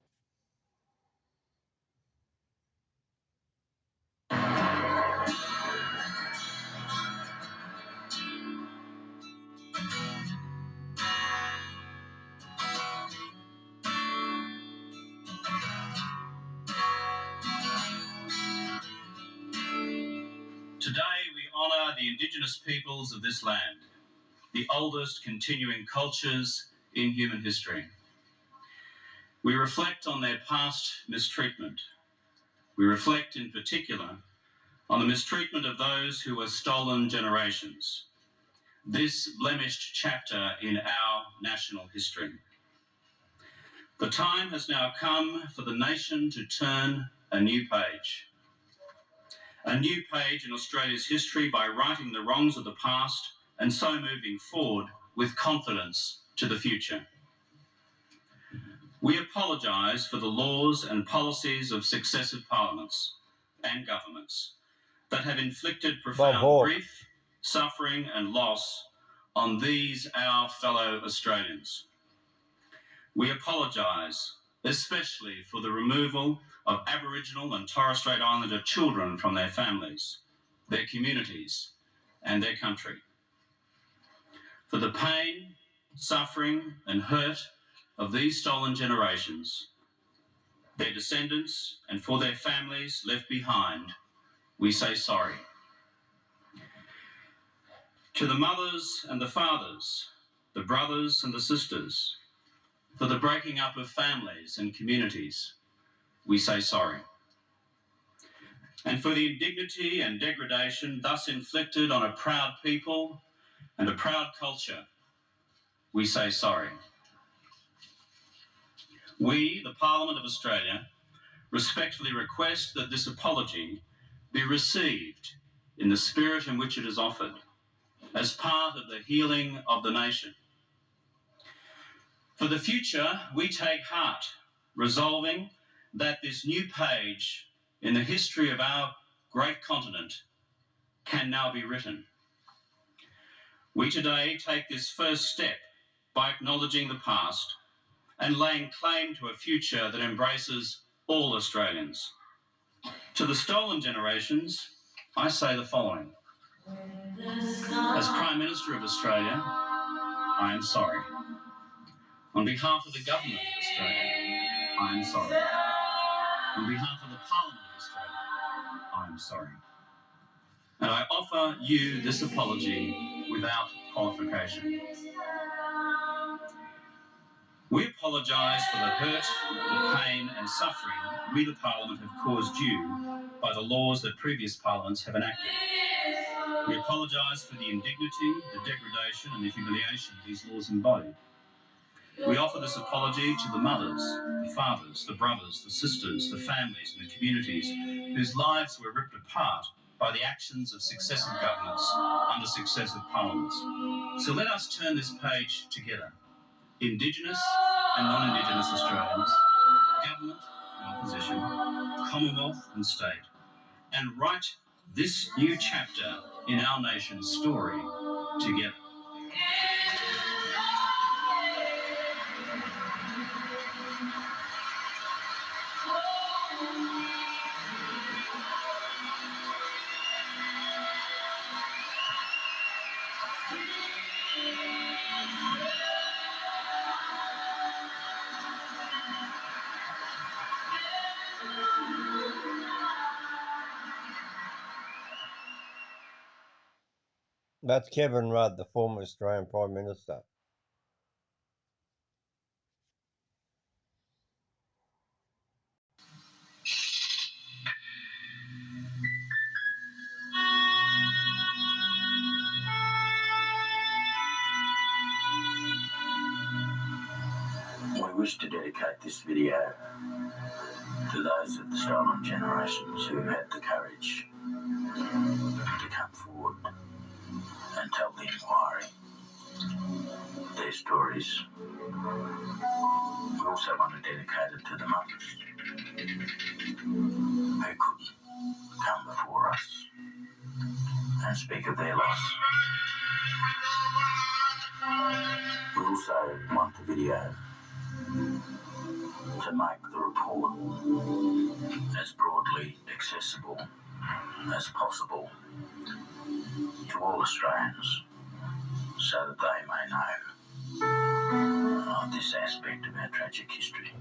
Today we honour the Indigenous peoples of this land, the oldest continuing cultures in human history. We reflect on their past mistreatment. We reflect in particular on the mistreatment of those who were stolen generations, this blemished chapter in our national history. The time has now come for the nation to turn a new page. A new page in Australia's history by righting the wrongs of the past and so moving forward with confidence to the future. We apologise for the laws and policies of successive parliaments and governments that have inflicted profound grief, suffering and loss on these, our fellow Australians. We apologise especially for the removal of Aboriginal and Torres Strait Islander children from their families, their communities and their country. For the pain, suffering and hurt of these stolen generations, their descendants and for their families left behind, we say sorry. To the mothers and the fathers, the brothers and the sisters, for the breaking up of families and communities, we say sorry. And for the indignity and degradation thus inflicted on a proud people and a proud culture, we say sorry. We, the Parliament of Australia, respectfully request that this apology be received in the spirit in which it is offered, as part of the healing of the nation. For the future, we take heart, resolving that this new page in the history of our great continent can now be written. We today take this first step by acknowledging the past and laying claim to a future that embraces all Australians. To the stolen generations, I say the following. As Prime Minister of Australia, I am sorry. On behalf of the Government of Australia, I am sorry. On behalf of the Parliament of Australia, I am sorry. And I offer you this apology without qualification. We apologise for the hurt, the pain and suffering we, the Parliament, have caused you by the laws that previous Parliaments have enacted. We apologise for the indignity, the degradation and the humiliation these laws embody. We offer this apology to the mothers, the fathers, the brothers, the sisters, the families and the communities whose lives were ripped apart by the actions of successive governments under successive parliaments. So let us turn this page together. Indigenous and non-Indigenous Australians, government and opposition, Commonwealth and state, and write this new chapter in our nation's story together. That's Kevin Rudd, the former Australian Prime Minister. We wish to dedicate this video to those of the stolen generations who had the courage to come forward and tell the inquiry their stories. We also want to dedicate it to the mothers who couldn't come before us and speak of their loss. We also want the video to make the report as broadly accessible as possible to all Australians so that they may know this aspect of our tragic history.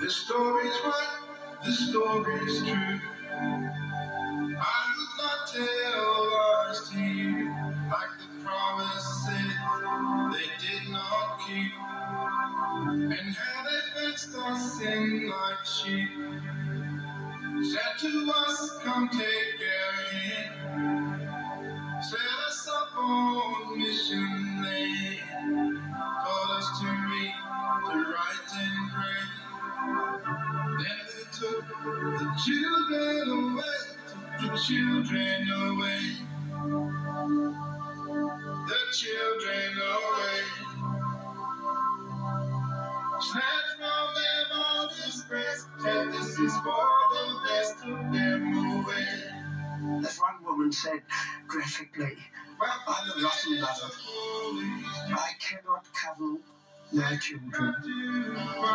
The story's right, the story's true. I would not tell lies to you, like the promises they did not keep, and how they fenced us in like sheep. Said to us, come take care of him. Set us up on mission land. Taught us to read, to write and pray. Then they took the children away to the children away, the children away. Snatch from them all this grace, and this is for the best of them away. As one woman said graphically, I'm a rotten mother. I cannot cuddle my children.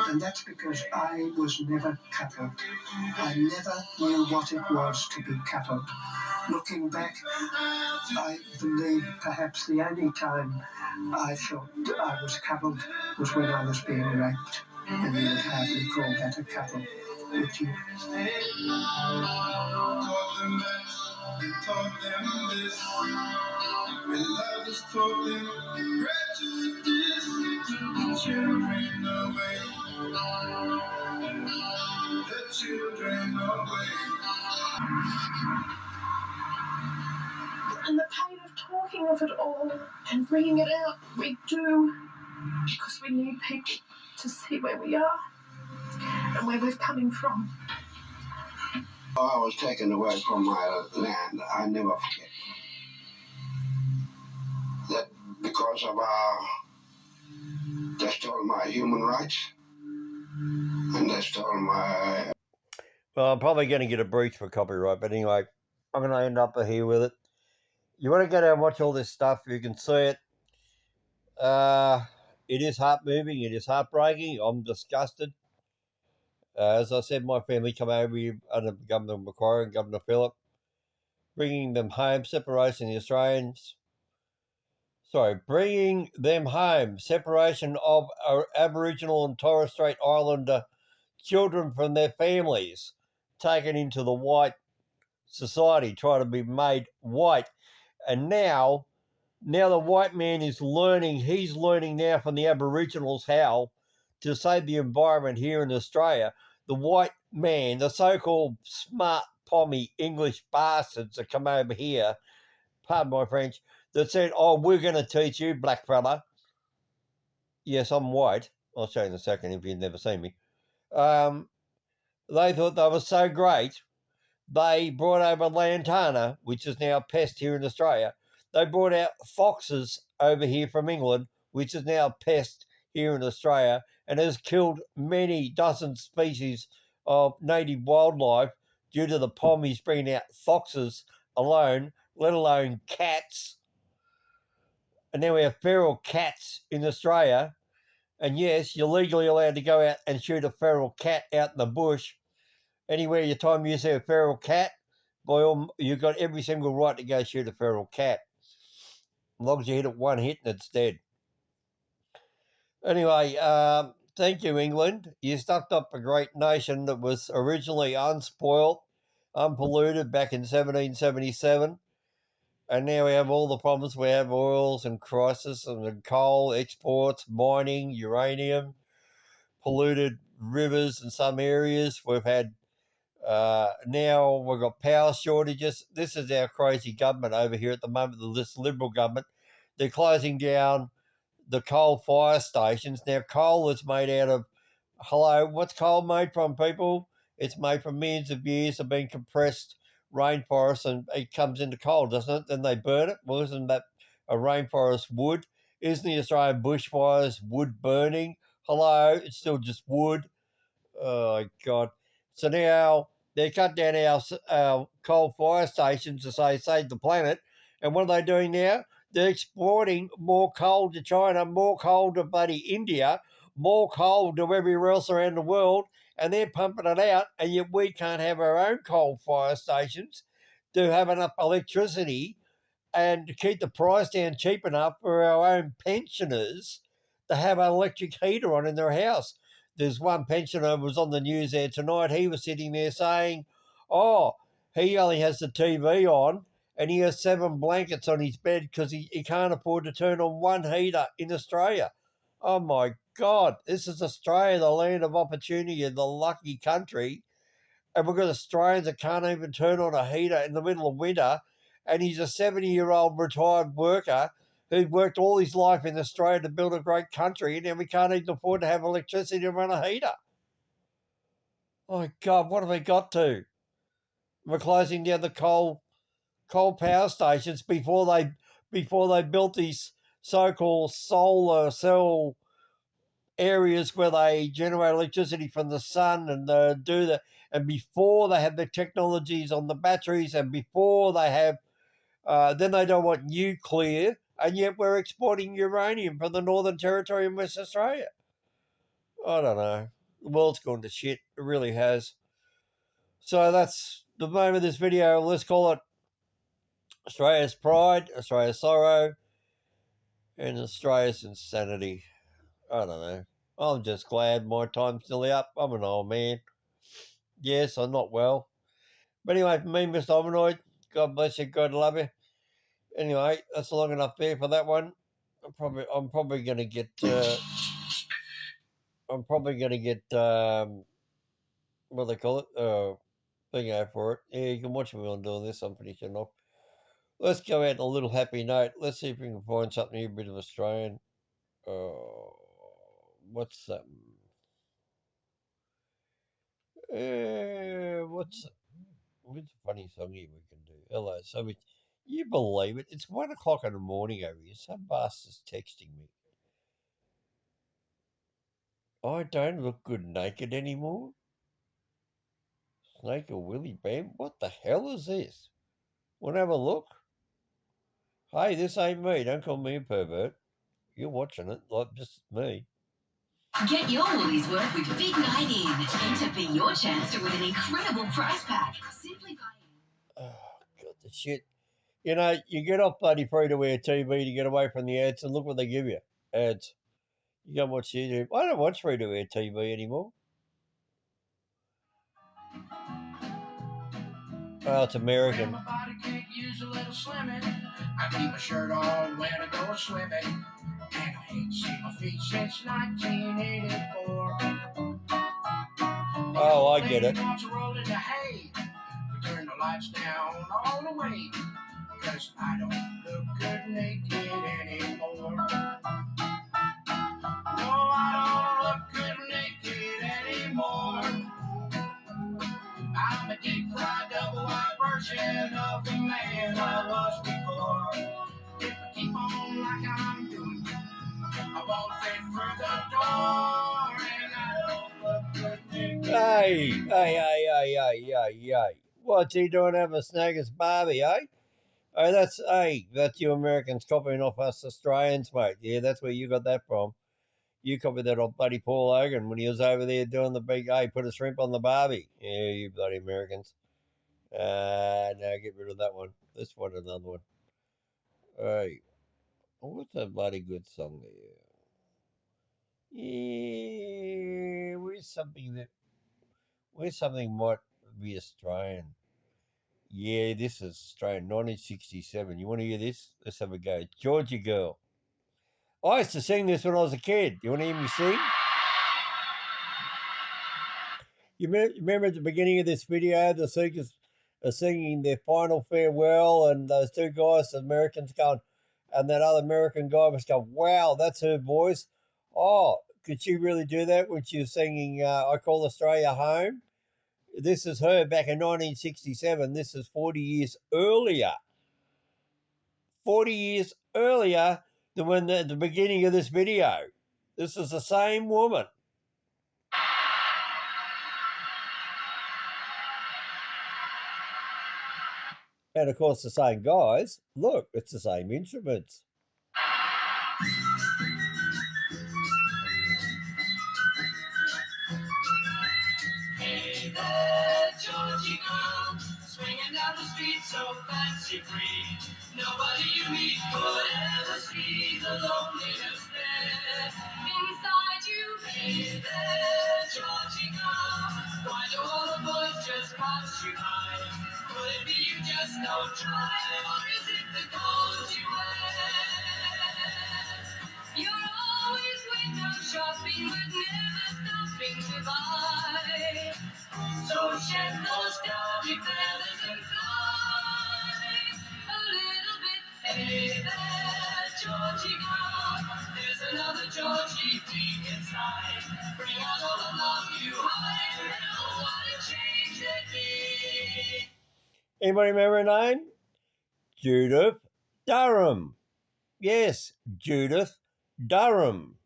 And that's because I was never cuddled. I never knew what it was to be cuddled. Looking back, I believe perhaps the only time I felt I was cuddled was when I was being raped. And you would hardly call that a cuddle, would you? Taught them that, and taught them this. When love is taught them, prejudice took the children away. The children away. And the pain of talking of it all and bringing it out, we do, because we need people to see where we are and where we're coming from. I was taken away from my land. I never forget that because of they stole my human rights and they stole my. Well, I'm probably going to get a breach for copyright, but anyway, I'm going to end up here with it. You want to go down and watch all this stuff, you can see it. It is heart-moving, it is heartbreaking. I'm disgusted. As I said, my family come over here under Governor Macquarie and Governor Phillip, bringing them home, separation of the Australians. Bringing them home, separation of our Aboriginal and Torres Strait Islander children from their families, taken into the white society, trying to be made white. And now the white man is learning, he's learning now from the Aboriginals how to save the environment here in Australia. The white man, the so-called smart, pommy English bastards that come over here, pardon my French, that said, oh, we're going to teach you, black fella. Yes, I'm white. I'll show you in a second if you've never seen me. They thought they were so great. They brought over lantana, which is now a pest here in Australia. They brought out foxes over here from England, which is now a pest here in Australia, and has killed many dozen species of native wildlife due to the pommies bringing out foxes alone, let alone cats. And now we have feral cats in Australia. And yes, you're legally allowed to go out and shoot a feral cat out in the bush. Anywhere you time you see a feral cat, you've got every single right to go shoot a feral cat. As long as you hit it one hit and it's dead. Anyway, thank you, England. You stuffed up a great nation that was originally unspoilt, unpolluted back in 1777. And now we have all the problems. We have oils and crisis and coal exports, mining, uranium, polluted rivers in some areas. We've had now we've got power shortages. This is our crazy government over here at the moment, this Liberal government. They're closing down the coal fire stations. Now, coal is made out of, what's coal made from, people? It's made from millions of years of being compressed rainforest, and it comes into coal, doesn't it? Then they burn it. Well, isn't that a rainforest wood? Isn't the Australian bushfires wood burning? It's still just wood. Oh, God. So now they cut down our coal fire stations to say save the planet. And what are they doing now? They're exporting more coal to China, more coal to bloody India, more coal to everywhere else around the world, and they're pumping it out. And yet we can't have our own coal fire stations to have enough electricity and to keep the price down cheap enough for our own pensioners to have an electric heater on in their house. There's one pensioner who was on the news there tonight. He was sitting there saying, oh, he only has the TV on and he has 7 blankets on his bed because he can't afford to turn on one heater in Australia. Oh my God, this is Australia, the land of opportunity and the lucky country. And we've got Australians that can't even turn on a heater in the middle of winter. And he's a 70-year-old retired worker who's worked all his life in Australia to build a great country, and then we can't even afford to have electricity to run a heater. Oh, God, what have we got to? were closing down the coal power stations before they built these so-called solar cell areas where they generate electricity from the sun and and before they have the technologies on the batteries, and before they have then they don't want nuclear, and yet we're exporting uranium from the Northern Territory in West Australia. I don't know. The world's gone to shit. It really has. So that's the name of this video. Let's call it Australia's Pride, Australia's Sorrow, and Australia's Insanity. I don't know. I'm just glad my time's nearly up. I'm an old man. Yes, I'm not well. But anyway, for me, Mr. Hominoid, God bless you, God love you. Anyway, that's long enough there for that one. I'm probably gonna get what do they call it? Thing out for it. Yeah, you can watch me on doing this. I'm finishing off. Let's go out on a little happy note. Let's see if we can find something here, a bit of Australian. What's that? What's a funny song here we can do? Hello. So you believe it? It's 1 o'clock in the morning over here. Some bastard's texting me. I don't look good naked anymore. Snake or Willy Bam? What the hell is this? Want to have a look? Hey, this ain't me. Don't call me a pervert. You're watching it, like just me. Get your Woolies worth with Big Night In. Enter for your chance to win an incredible prize pack. Simply buy. Oh, God, the shit. You know, you get off bloody free-to-air TV to get away from the ads, and look what they give you. Ads. You go watch YouTube. I don't watch free-to-air TV anymore. Oh, it's American. My body can't use a little slimming. I keep my shirt on when I go swimming. And I ain't seen my feet since 1984. Oh, I get it. Rolling the hay. We turn the lights down all the way. Cause I don't look good naked anymore. No, I don't look good naked anymore. I'm a deep fried double wide version of the man I was before. If I keep on like I'm doing, I won't fit through the door, and I don't look good naked. Hey. What's he doing having a snag as Barbie, eh? Oh, that's you Americans copying off us Australians, mate. Yeah, that's where you got that from. You copied that off bloody Paul Hogan when he was over there doing the big, hey, put a shrimp on the Barbie. Yeah, you bloody Americans. Now get rid of that one. Let's find another one. Hey, what's a bloody good song there? Yeah, where's something might be Australian? Yeah, this is Australian, 1967. You want to hear this? Let's have a go. Georgia Girl. I used to sing this when I was a kid. You want to hear me sing? You remember at the beginning of this video, the Seekers are singing their final farewell, and those two guys, the Americans, going, and that other American guy was going, wow, that's her voice. Oh, could she really do that when she was singing I Call Australia Home? This is her back in 1967. This is 40 years earlier. 40 years earlier than when at the beginning of this video. This is the same woman. And of course, the same guys. Look, it's the same instruments. Hey there, Georgie girl, swinging down the street so fancy free. Nobody you meet could ever see the loneliness there inside you. Hey there, Georgie girl, why do all the boys just pass you by? Could it be you just don't try, or is it the clothes you wear? You're always window shopping, but never stopping to buy. So shed those dowdy feathers and fly a little bit. Hey there, Georgie girl, there's another Georgie deep inside. Bring out all the love you hide, and oh, what a change there'd be. Anybody remember her name? Judith Durham. Yes, Judith Durham.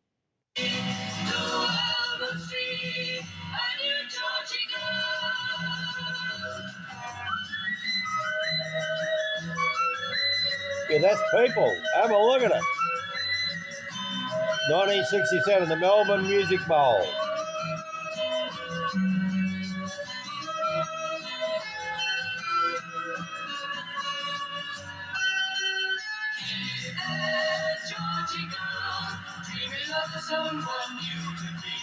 Yeah, that's people. Have a look at it. 1967, the Melbourne Music Bowl. Dreaming of the someone you could be.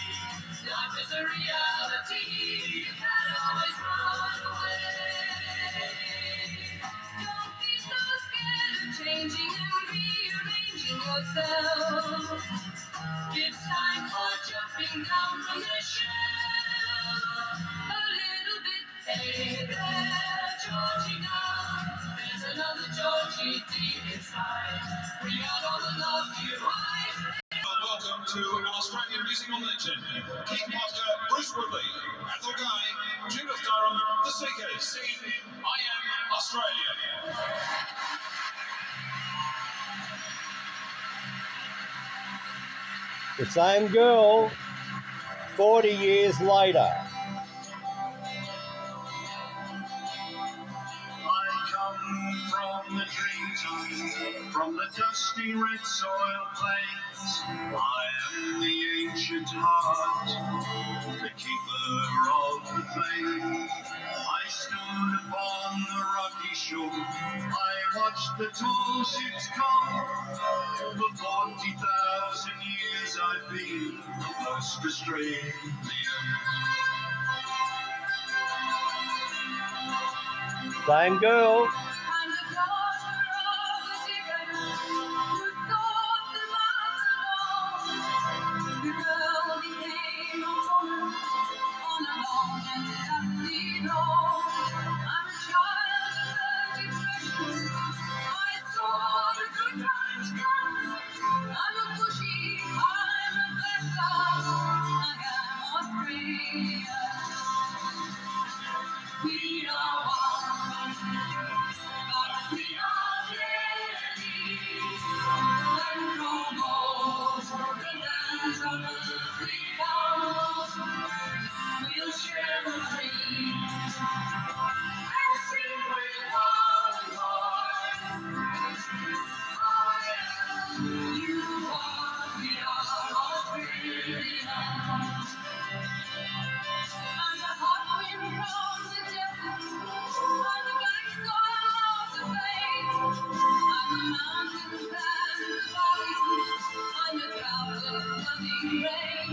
Life is a reality. You can't always run away. Don't be so scared of changing and rearranging yourself. It's time for jumping down from the shelf. A little bit, hey there, Georgie now. There's another Georgie deep inside. Bring out all the love you hide. Welcome to an Australian musical legend, King Oscar, Bruce Woodley, Ethel Guy, Judith Durham, The Seekers, singing I Am Australian. The same girl, 40 years later. I come from the dreamtime, from the dusty red soil plains. I am the ancient heart, the keeper of the flame. I stood upon the rocky shore, I watched the tall ships come. For 40,000 years I've been the most Australian. Same girl. We are one, but we are ready. And from all the lands on earth we come, we'll share the dream and sing with one voice. I am, you are, we are Australians. And the hot wind from the desert, and the black soil of the plains, and the mountains and the valleys, and the drought of flooding rain.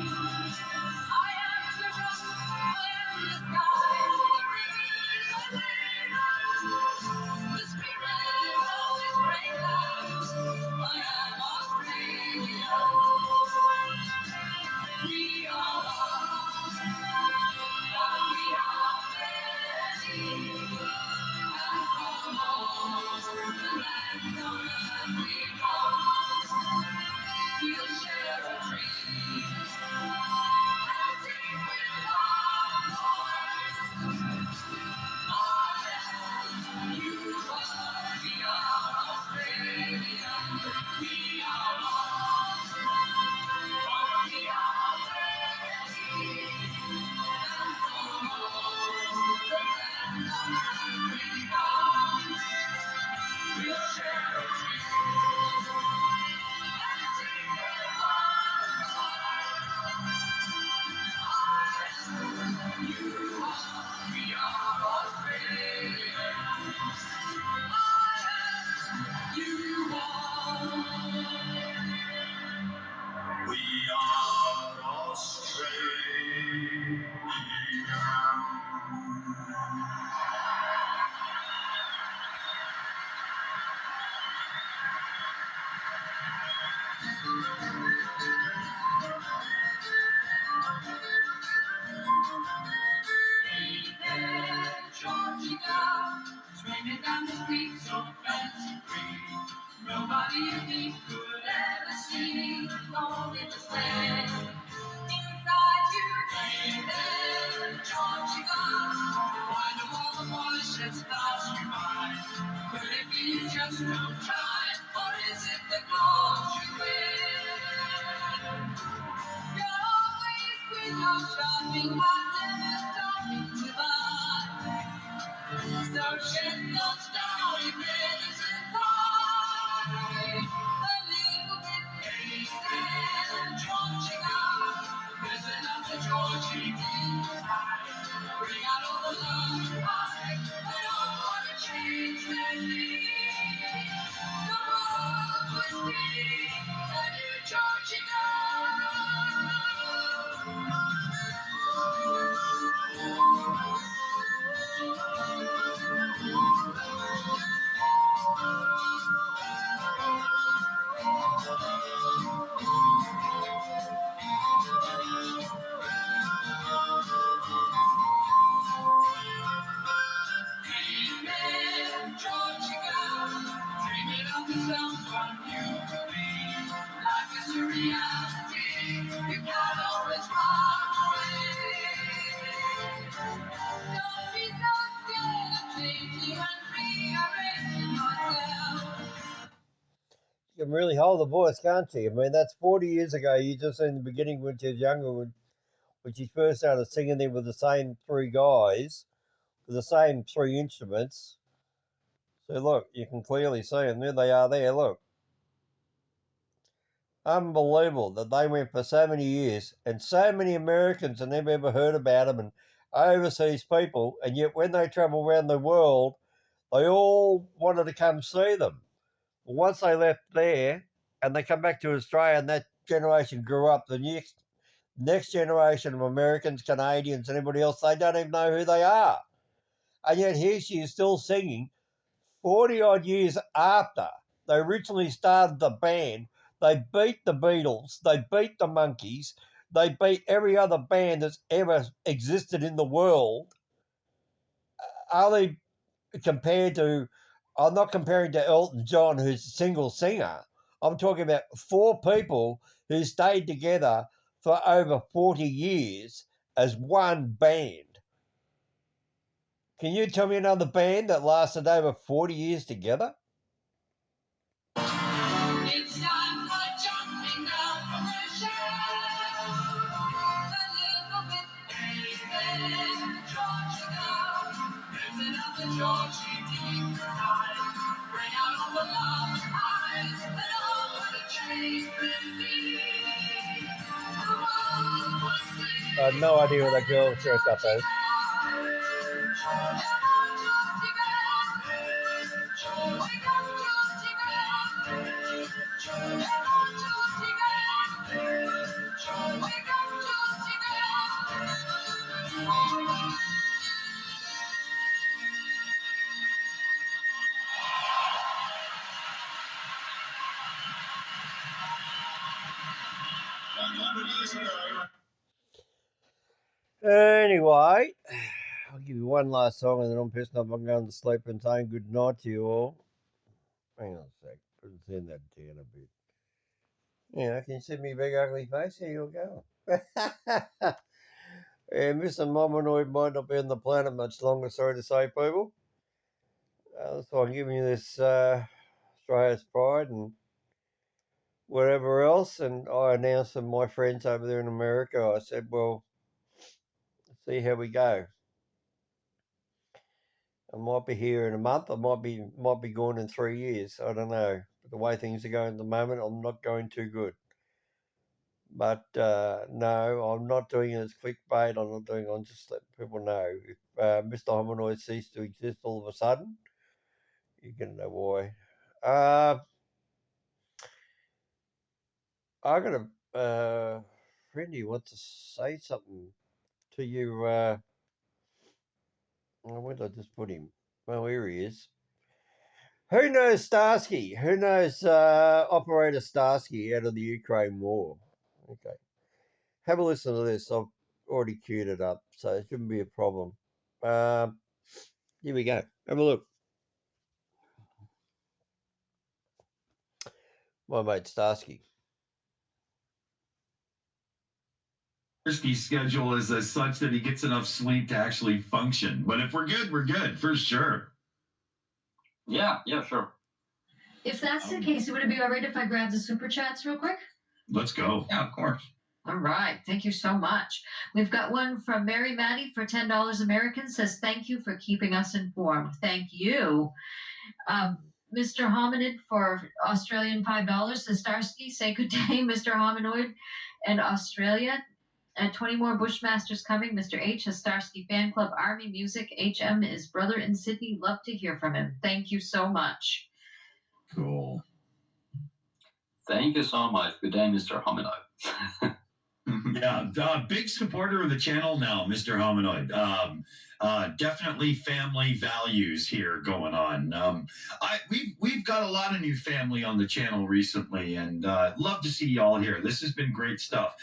I am the rock, I am the sky, the rivers, the rainbows, the spirit of this great land. I am Australia. We are one, but we are many, and from all the lands on earth we come. We'll share a dream and sing with one voice. I am, you are, we are Australian. We are one, but we are many, and from all the lands on earth we come. We'll share a dream and sing with one voice. You are, we are Australian. You are. We are Australia. Hey there, Georgie girl, swinging down the street so fancy-free. Nobody you meet could ever see all in the sand. Inside you, hey there, Georgie girl, why do all the boys just pass you by? shopping was never stopping to buy. So check those starry letters and cry. A little bit hasty and trudging out. Listen up to Georgie inside. Bring out all the love I don't want to change their needs. The world was deep, a new Georgie Dreaming, Georgie girl, dreaming of the someone you could be. Life is a reality, you can't always run away. Don't be so scared of changing and rearranging yourself. You can really hold the voice, can't you? I mean, that's 40 years ago. You just in the beginning when she was younger, when she first started singing there with the same three guys, with the same three instruments. So look, you can clearly see them. There they are there, look. Unbelievable that they went for so many years and so many Americans have never ever heard about them and overseas people, and yet when they travel around the world, they all wanted to come see them. Well, once they left there and they come back to Australia and that generation grew up, the next generation of Americans, Canadians and everybody else, they don't even know who they are. And yet here she is still singing 40 odd years after they originally started the band. They beat the Beatles, they beat the Monkees, they beat every other band that's ever existed in the world. Are they compared to, I'm not comparing to Elton John, who's a single singer. I'm talking about four people who stayed together for over 40 years as one band. Can you tell me another band that lasted over 40 years together? It's time for jumping down from the shelf. A little bit baby, Georgie girl. Listen up to Georgie deep inside. Bring out all the love eyes that all want to change with me. The world was free. I have no idea what that girl dressed up as. Anyway, I'll give you one last song and then I'm pissing off. I'm going to sleep and saying good night to you all. Hang on a sec. Turn that down a bit. Yeah, can you see me big ugly face? Here you go. Yeah, Mr. Mominoid might not be on the planet much longer, sorry to say, people. So I'm giving you this Australia's Pride and whatever else. And I announced to my friends over there in America, I said, well, let's see how we go. I might be here in a month. I might be gone in 3 years. I don't know. But the way things are going at the moment, I'm not going too good. But no, I'm not doing it as clickbait. I'm not doing it. I'm just letting people know. If Mr. Hominoid ceased to exist all of a sudden, you're going to know why. I got a friend who wants to say something to you. Where did I just put him? Well, here he is. Who knows Starsky? Who knows Operator Starsky out of the Ukraine war? Okay. Have a listen to this. I've already queued it up, so it shouldn't be a problem. Here we go. Have a look. My mate Starsky. Starsky's schedule is as such that he gets enough sleep to actually function. But if we're good, for sure. Yeah, sure. If that's the case, would it be all right if I grab the super chats real quick? Let's go. Yeah, of course. All right. Thank you so much. We've got one from Mary Maddie for $10 American, says, thank you for keeping us informed. Thank you. Mr. Hominid for Australian $5 says, Starsky, say good day, Mr. Hominoid and Australia. And 20 more Bushmasters coming. Mr. H has Starsky Fan Club Army Music. HM is brother in Sydney. Love to hear from him. Thank you so much. Cool. Thank you so much. Good day, Mr. Hominoid. Yeah, big supporter of the channel now, Mr. Hominoid. Definitely family values here going on. We've got a lot of new family on the channel recently, and love to see y'all here. This has been great stuff.